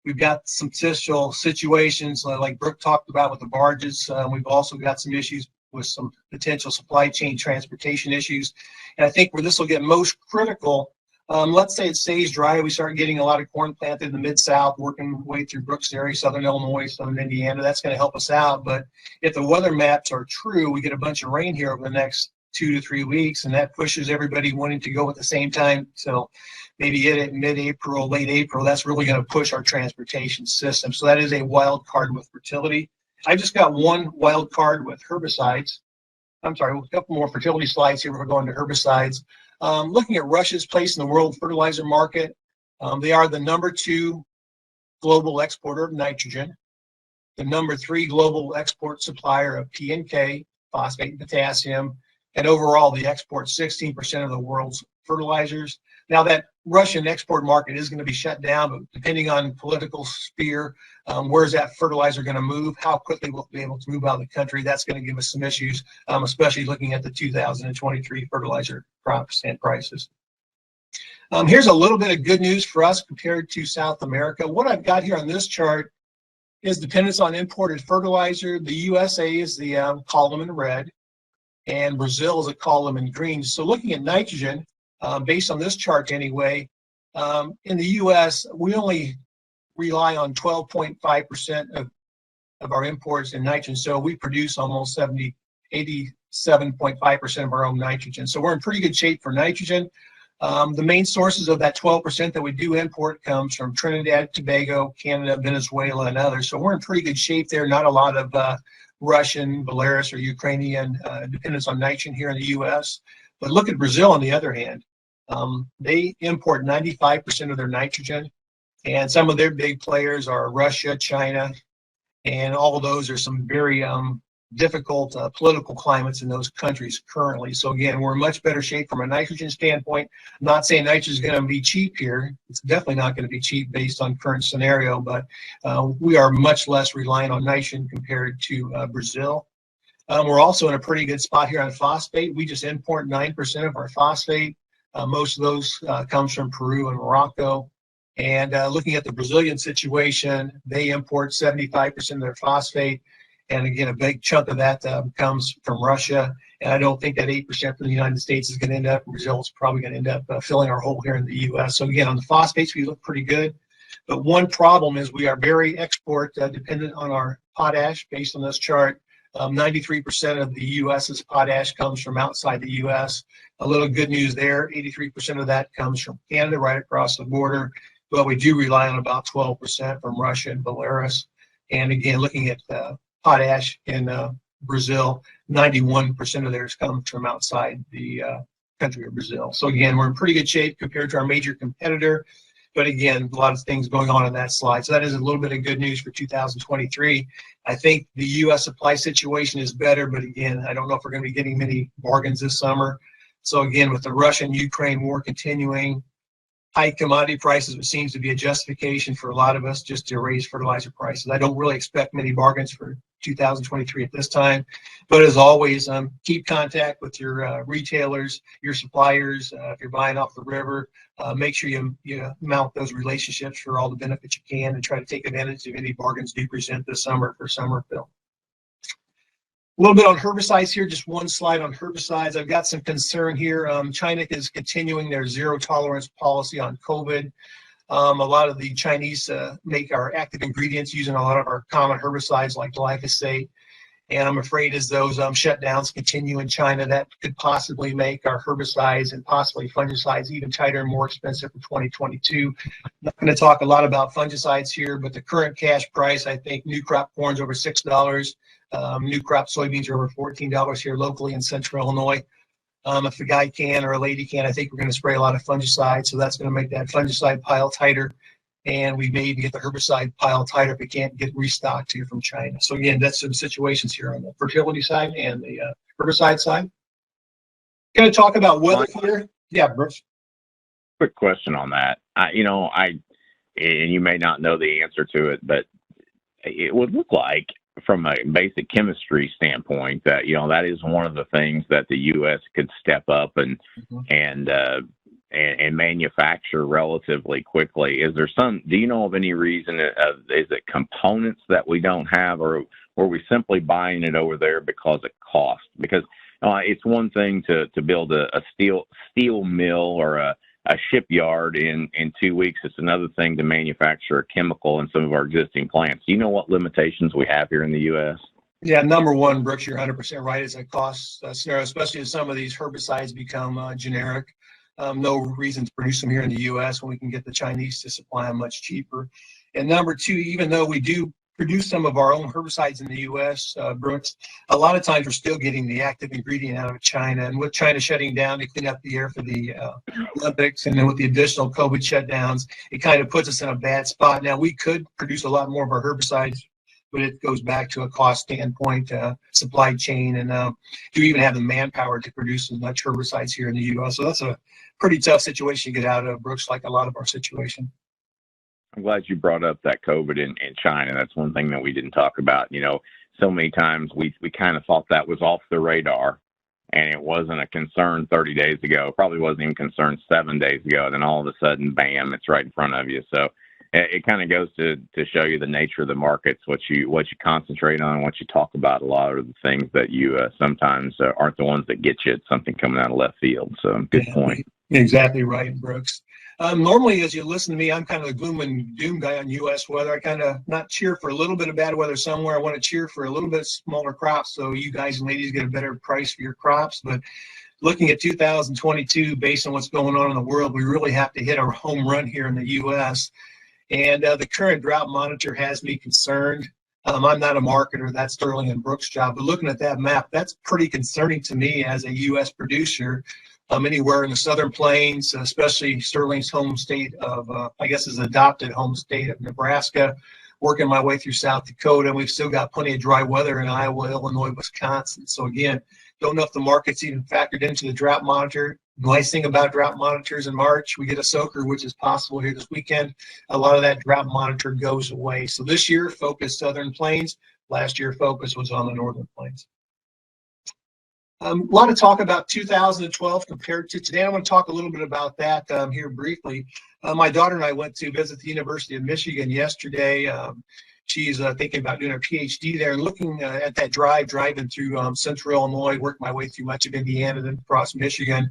we've got some potential situations like Brooke talked about with the barges. We've also got some issues with some potential supply chain transportation issues. And I think where this will get most critical, let's say it stays dry, we start getting a lot of corn planted in the Mid-South, working way through Brooks area, Southern Illinois, Southern Indiana. That's going to help us out. But if the weather maps are true, we get a bunch of rain here over the next 2 to 3 weeks, and that pushes everybody wanting to go at the same time. So maybe at mid-April, late April, that's really going to push our transportation system. So that is a wild card with fertility. I just got one wild card with herbicides. I'm sorry, a couple more fertility slides here. We're going to herbicides. Looking at Russia's place in the world fertilizer market, they are the #2 global exporter of nitrogen, the #3 global export supplier of P and K, phosphate and potassium, and overall they export 16% of the world's fertilizers. Now that Russian export market is going to be shut down, but depending on political sphere, where's that fertilizer going to move? How quickly we'll be able to move out of the country? That's going to give us some issues, especially looking at the 2023 fertilizer crops and prices. Here's a little bit of good news for us compared to South America. What I've got here on this chart is dependence on imported fertilizer. The USA is the column in red, and Brazil is a column in green. So looking at nitrogen, based on this chart anyway, in the U.S., we only rely on 12.5% of our imports in nitrogen. So we produce almost 87.5% of our own nitrogen. So we're in pretty good shape for nitrogen. The main sources of that 12% that we do import comes from Trinidad, Tobago, Canada, Venezuela, and others. So we're in pretty good shape there. Not a lot of Russian, Belarus, or Ukrainian dependence on nitrogen here in the U.S. But look at Brazil on the other hand. They import 95% of their nitrogen, and some of their big players are Russia, China, and all of those are some very difficult political climates in those countries currently. So again, we're in much better shape from a nitrogen standpoint. I'm not saying nitrogen is going to be cheap here. It's definitely not going to be cheap based on current scenario, but we are much less reliant on nitrogen compared to Brazil. We're also in a pretty good spot here on phosphate. We just import 9% of our phosphate. Most of those comes from Peru and Morocco. And looking at the Brazilian situation, they import 75% of their phosphate. And again, a big chunk of that comes from Russia. And I don't think that 8% from the United States is going to end up. Brazil is probably going to end up filling our hole here in the U.S. So again, on the phosphates, we look pretty good. But one problem is we are very export dependent on our potash based on this chart. 93% of the U.S.'s potash comes from outside the U.S. A little good news there, 83% of that comes from Canada right across the border, but we do rely on about 12% from Russia and Belarus. And again, looking at potash in Brazil, 91% of theirs comes from outside the country of Brazil. So again, we're in pretty good shape compared to our major competitor. But again, a lot of things going on in that slide. So that is a little bit of good news for 2023. I think the U.S. supply situation is better, but again, I don't know if we're going to be getting many bargains this summer. So again, with the Russian-Ukraine war continuing, high commodity prices, it seems to be a justification for a lot of us just to raise fertilizer prices. I don't really expect many bargains for 2023 at this time, but as always, keep contact with your retailers, your suppliers. If you're buying off the river, make sure you mount those relationships for all the benefits you can and try to take advantage of any bargains you present this summer for summer fill. A little bit on herbicides here, just one slide on herbicides. I've got some concern here. China is continuing their zero tolerance policy on COVID. A lot of the Chinese make our active ingredients using a lot of our common herbicides like glyphosate. And I'm afraid as those shutdowns continue in China, that could possibly make our herbicides and possibly fungicides even tighter and more expensive for 2022. I'm not going to talk a lot about fungicides here, but the current cash price, I think new crop corn's over $6. New crop soybeans are over $14 here locally in central Illinois. If a guy can or a lady can, I think we're going to spray a lot of fungicide. So that's going to make that fungicide pile tighter. And we may even get the herbicide pile tighter if we can't get restocked here from China. So again, that's some situations here on the fertility side and the herbicide side. Going to talk about weather here. Yeah, Bruce. Quick question on that. And you may not know the answer to it, but it would look like from a basic chemistry standpoint, that that is one of the things that the U.S. could step up and manufacture relatively quickly. Is there do you know of any reason? Is it components that we don't have, or are we simply buying it over there because of cost? Because it's one thing to build a steel mill or a shipyard in 2 weeks. It's another thing to manufacture a chemical in some of our existing plants. Do you know what limitations we have here in the U.S.? Yeah, number one, Brooks, you're 100% right. It's a cost scenario, especially as some of these herbicides become generic. No reason to produce them here in the U.S. when we can get the Chinese to supply them much cheaper. And number two, even though we do produce some of our own herbicides in the U.S., Brooks, a lot of times we're still getting the active ingredient out of China. And with China shutting down to clean up the air for the Olympics, and then with the additional COVID shutdowns, it kind of puts us in a bad spot. Now, we could produce a lot more of our herbicides, but it goes back to a cost standpoint, supply chain, and do we even have the manpower to produce as much herbicides here in the U.S.? So that's a pretty tough situation to get out of, Brooks, like a lot of our situation. I'm glad you brought up that COVID in China. That's one thing that we didn't talk about. So many times we kind of thought that was off the radar, and it wasn't a concern 30 days ago. It probably wasn't even a concern 7 days ago. And then all of a sudden, bam, it's right in front of you. So it kind of goes to show you the nature of the markets, what you concentrate on, what you talk about. A lot of the things that you sometimes aren't the ones that get you. It's something coming out of left field. So good point. Exactly right, Brooks. Normally, as you listen to me, I'm kind of a gloom and doom guy on U.S. weather. I kind of not cheer for a little bit of bad weather somewhere. I want to cheer for a little bit smaller crops so you guys and ladies get a better price for your crops. But looking at 2022, based on what's going on in the world, we really have to hit our home run here in the U.S. And the current drought monitor has me concerned. I'm not a marketer. That's Sterling and Brooks' job. But looking at that map, that's pretty concerning to me as a U.S. producer. Anywhere in the Southern Plains, especially Sterling's home state of, I guess his adopted home state of Nebraska, working my way through South Dakota. And we've still got plenty of dry weather in Iowa, Illinois, Wisconsin. So again, don't know if the market's even factored into the drought monitor. Nice thing about drought monitors in March, we get a soaker, which is possible here this weekend. A lot of that drought monitor goes away. So this year, focus Southern Plains. Last year, focus was on the Northern Plains. A lot of talk about 2012 compared to today. I want to talk a little bit about that here briefly. My daughter and I went to visit the University of Michigan yesterday. She's thinking about doing her PhD there, and looking at that driving through central Illinois, worked my way through much of Indiana, then across Michigan.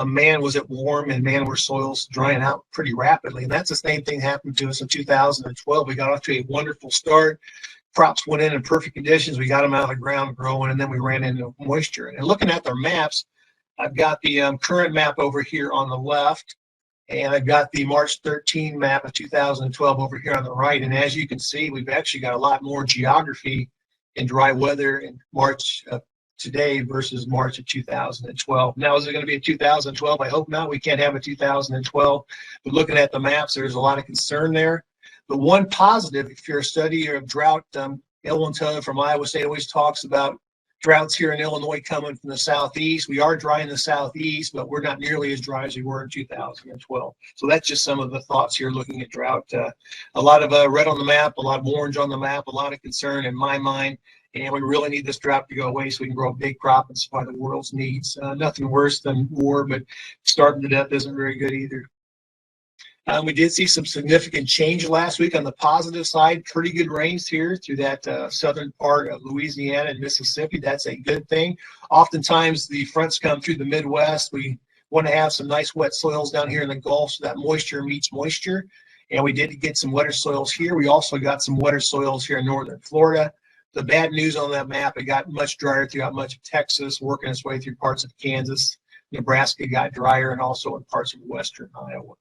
Man, was it warm, and man, were soils drying out pretty rapidly. And that's the same thing happened to us in 2012. We got off to a wonderful start. Crops went in perfect conditions. We got them out of the ground growing, and then we ran into moisture. And looking at their maps, I've got the current map over here on the left, and I've got the March 13 map of 2012 over here on the right. And as you can see, we've actually got a lot more geography in dry weather in March of today versus March of 2012. Now, is it going to be a 2012? I hope not. We can't have a 2012. But looking at the maps, there's a lot of concern there. But one positive, if you're a studier of drought, Ellen Tubb from Iowa State always talks about droughts here in Illinois coming from the southeast. We are dry in the southeast, but we're not nearly as dry as we were in 2012. So that's just some of the thoughts here looking at drought. A lot of red on the map, a lot of orange on the map, a lot of concern in my mind. And we really need this drought to go away so we can grow a big crop and supply the world's needs. Nothing worse than war, but starving to death isn't very good either. We did see some significant change last week on the positive side. Pretty good rains here through that southern part of Louisiana and Mississippi. That's a good thing. Oftentimes the fronts come through the Midwest. We want to have some nice wet soils down here in the Gulf so that moisture meets moisture. And we did get some wetter soils here. We also got some wetter soils here in northern Florida. The bad news on that map, it got much drier throughout much of Texas, working its way through parts of Kansas. Nebraska got drier, and also in parts of western Iowa.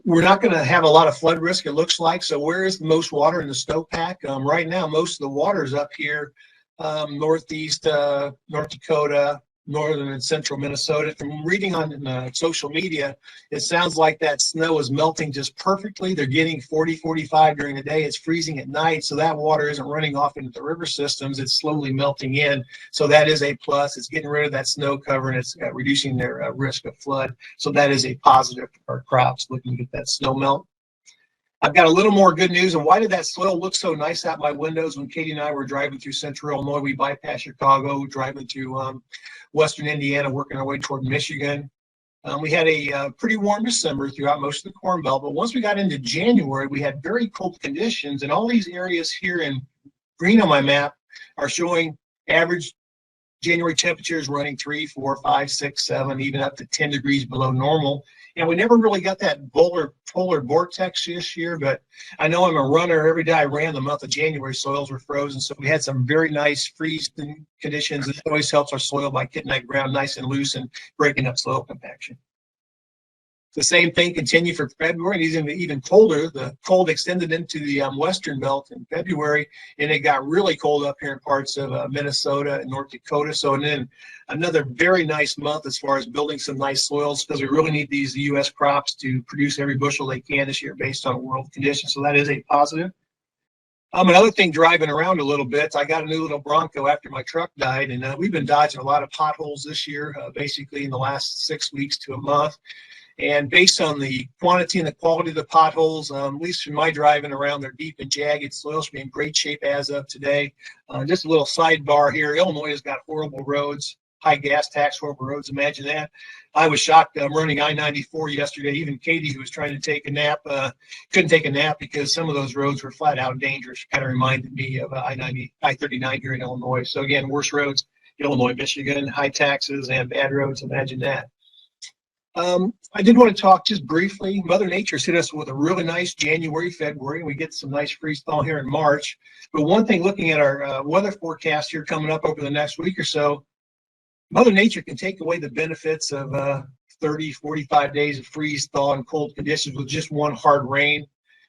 We're not going to have a lot of flood risk, it looks like. So where is the most water in the snowpack? Right now, most of the water is up here, northeast North Dakota, northern and central Minnesota. From reading on social media, it sounds like that snow is melting just perfectly. They're getting 40, 45 during the day. It's freezing at night, so that water isn't running off into the river systems. It's slowly melting in, so that is a plus. It's getting rid of that snow cover, and it's reducing their risk of flood. So that is a positive for our crops, looking to get that snow melt. I've got a little more good news. And why did that soil look so nice out my windows when Katie and I were driving through central Illinois? We bypassed Chicago, driving through western Indiana, working our way toward Michigan. We had a pretty warm December throughout most of the Corn Belt, but once we got into January, we had very cold conditions, and all these areas here in green on my map are showing average January temperatures running 3, 4, 5, 6, 7, even up to 10 degrees below normal. And we never really got that polar vortex this year, but I know I'm a runner. Every day I ran the month of January, soils were frozen. So we had some very nice freezing conditions. It always helps our soil by getting that ground nice and loose and breaking up soil compaction. The same thing continued for February, and even colder. The cold extended into the western belt in February, and it got really cold up here in parts of Minnesota and North Dakota. So, and then another very nice month as far as building some nice soils, because we really need these U.S. crops to produce every bushel they can this year based on world conditions. So that is a positive. Another thing, driving around a little bit, I got a new little Bronco after my truck died, and we've been dodging a lot of potholes this year, basically in the last 6 weeks to a month. And based on the quantity and the quality of the potholes, at least in my driving around, they're deep and jagged. Soils should be in great shape as of today. Just a little sidebar here. Illinois has got horrible roads, high gas tax, horrible roads. Imagine that. I was shocked running I-94 yesterday. Even Katie, who was trying to take a nap, couldn't take a nap because some of those roads were flat out dangerous. Kind of reminded me of I-39 here in Illinois. So again, worse roads, Illinois, Michigan, high taxes and bad roads. Imagine that. I did want to talk just briefly. Mother Nature's hit us with a really nice January, February, and we get some nice freeze thaw here in March. But one thing, looking at our weather forecast here coming up over the next week or so, Mother Nature can take away the benefits of 30, 45 days of freeze thaw and cold conditions with just one hard rain.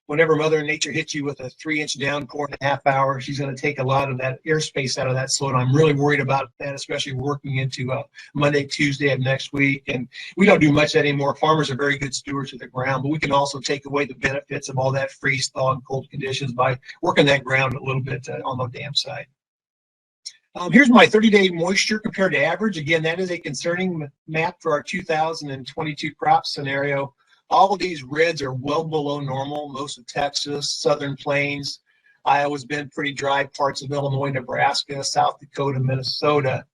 Whenever Mother Nature hits you with a 3-inch downpour in a half hour, she's going to take a lot of that airspace out of that soil. And I'm really worried about that, especially working into Monday, Tuesday of next week. And we don't do much of that anymore. Farmers are very good stewards of the ground, but we can also take away the benefits of all that freeze thaw and cold conditions by working that ground a little bit on the dam side. Here's my 30-day moisture compared to average. Again, that is a concerning map for our 2022 crop scenario. All of these reds are well below normal. Most of Texas, Southern Plains, Iowa's been pretty dry, parts of Illinois, Nebraska, South Dakota, Minnesota.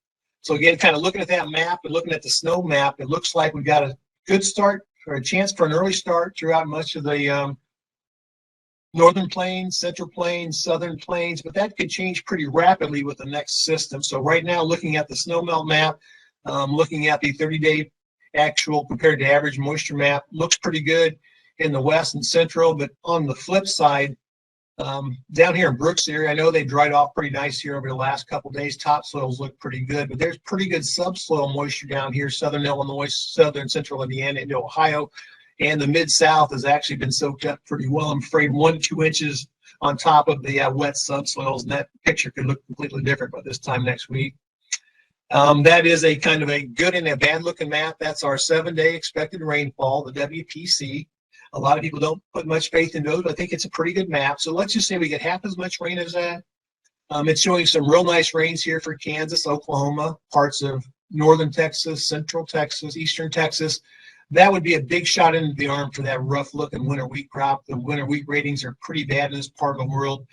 So again, kind of looking at that map and looking at the snow map, it looks like we've got a good start or a chance for an early start throughout much of the Northern Plains, Central Plains, Southern Plains, but that could change pretty rapidly with the next system. So right now, looking at the snow melt map, looking at the 30-day actual compared to average moisture map, looks pretty good in the west and central. But on the flip side, down here in Brooks area, I know they dried off pretty nice here over the last couple of days. Topsoils look pretty good, but there's pretty good subsoil moisture down here, southern Illinois, southern central Indiana into Ohio, and the mid-south has actually been soaked up pretty well. I'm afraid 1 to 2 inches on top of the wet subsoils, and that picture could look completely different by this time next week. That is a kind of a good and a bad looking map. That's our 7-day expected rainfall, the WPC. A lot of people don't put much faith in those, but I think it's a pretty good map. So let's just say we get half as much rain as that. It's showing some real nice rains here for Kansas, Oklahoma, parts of northern Texas, central Texas, eastern Texas. That would be a big shot into the arm for that rough looking winter wheat crop. The winter wheat ratings are pretty bad in this part of the world.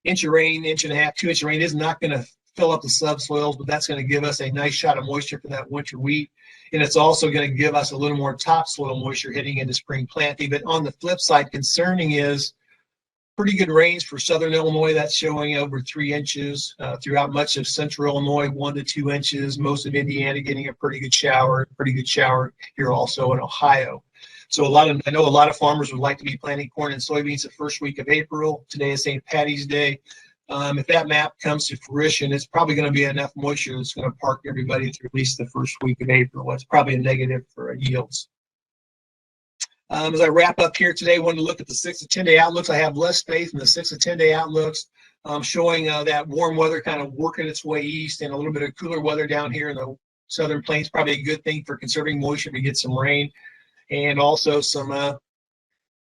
Inch of rain, inch and a half, 2 inch of rain is not going to fill up the subsoils, but that's going to give us a nice shot of moisture for that winter wheat. And it's also going to give us a little more topsoil moisture heading into spring planting. But on the flip side, concerning is pretty good rains for southern Illinois. That's showing over 3 inches throughout much of central Illinois, 1 to 2 inches. Most of Indiana getting a pretty good shower here also in Ohio. So I know a lot of farmers would like to be planting corn and soybeans the first week of April. Today is St. Patty's Day. If that map comes to fruition, it's probably going to be enough moisture that's going to park everybody through at least the first week of April. It's probably a negative for yields. As I wrap up here today, I wanted to look at the 6 to 10 day outlooks. I have less faith in the 6 to 10 day outlooks, showing that warm weather kind of working its way east and a little bit of cooler weather down here in the southern plains. Probably a good thing for conserving moisture to get some rain, and also some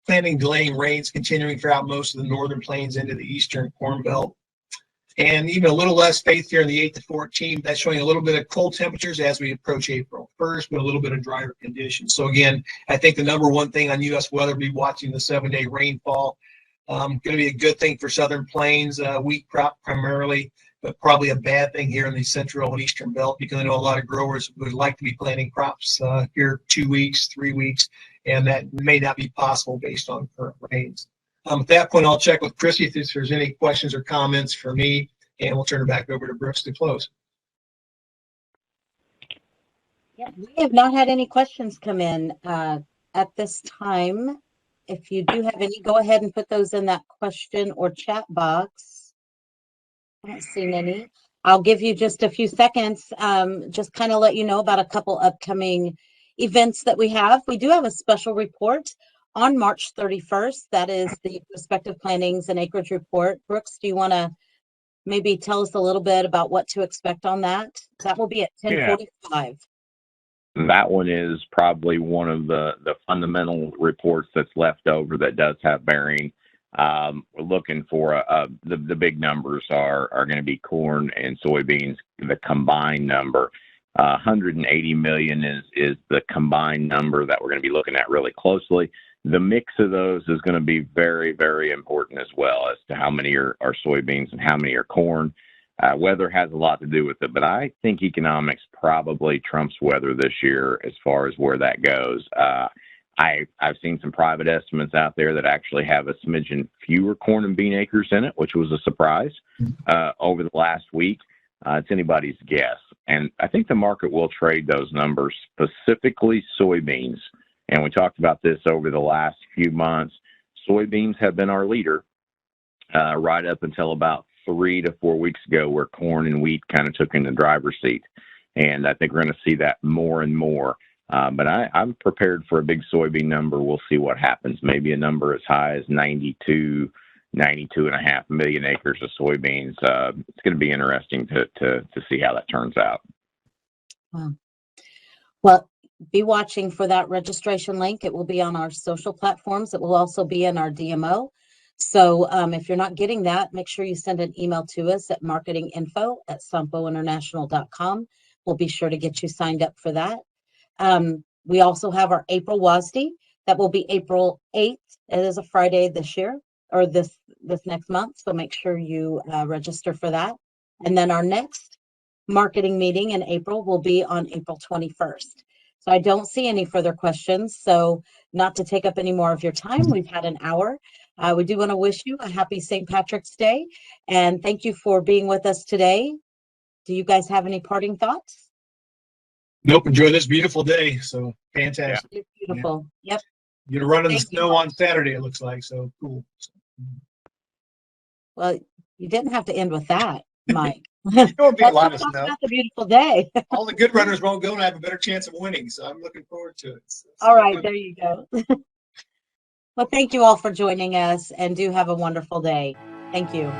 planting delaying rains continuing throughout most of the northern plains into the eastern corn belt. And even a little less faith here in the 8 to 14. That's showing a little bit of cold temperatures as we approach April 1st, but a little bit of drier conditions. So again, I think the number one thing on U.S. weather will be watching the 7-day rainfall. Going to be a good thing for Southern Plains, wheat crop primarily, but probably a bad thing here in the central and eastern belt, because I know a lot of growers would like to be planting crops here 2 weeks, 3 weeks, and that may not be possible based on current rains. At that point, I'll check with Chrissy if there's any questions or comments for me, and we'll turn it back over to Brooks to close. Yeah, we have not had any questions come in at this time. If you do have any, go ahead and put those in that question or chat box. I haven't seen any. I'll give you just a few seconds, just kind of let you know about a couple upcoming events that we have. We do have a special report on March 31st. That is the prospective plantings and acreage report. Brooks, do you want to maybe tell us a little bit about what to expect on that? That will be at 10:45. That one is probably one of the fundamental reports that's left over that does have bearing. We're looking for the big numbers are going to be corn and soybeans. The combined number, 180 million is the combined number that we're going to be looking at really closely. The mix of those is going to be very, very important as well as to how many are soybeans and how many are corn. Weather has a lot to do with it, but I think economics probably trumps weather this year as far as where that goes. I've seen some private estimates out there that actually have a smidgen fewer corn and bean acres in it, which was a surprise over the last week. It's anybody's guess. And I think the market will trade those numbers, specifically soybeans. And we talked about this over the last few months. Soybeans have been our leader right up until about 3 to 4 weeks ago, where corn and wheat kind of took in the driver's seat. And I think we're going to see that more and more. But I'm prepared for a big soybean number. We'll see what happens. Maybe a number as high as 92.5 million acres of soybeans. It's going to be interesting to see how that turns out. Wow. Well, be watching for that registration link. It will be on our social platforms. It will also be in our DMO. So if you're not getting that, make sure you send an email to us at marketinginfo@sompointernational.com. We'll be sure to get you signed up for that. We also have our April WASD. That will be April 8th. It is a Friday this year, or this next month. So make sure you register for that. And then our next marketing meeting in April will be on April 21st. So I don't see any further questions. So not to take up any more of your time, we've had an hour. We do want to wish you a happy St. Patrick's Day, and thank you for being with us today. Do you guys have any parting thoughts? Nope. Enjoy this beautiful day. So fantastic. It's beautiful. Yeah. Yep. You're gonna run in the snow on Saturday, it looks like. So cool. Well, you didn't have to end with that, Mike. There won't be a lot of snow. That's a beautiful day. All the good runners won't go and have a better chance of winning. So I'm looking forward to it. All right, there you go. Well, thank you all for joining us, and do have a wonderful day. Thank you.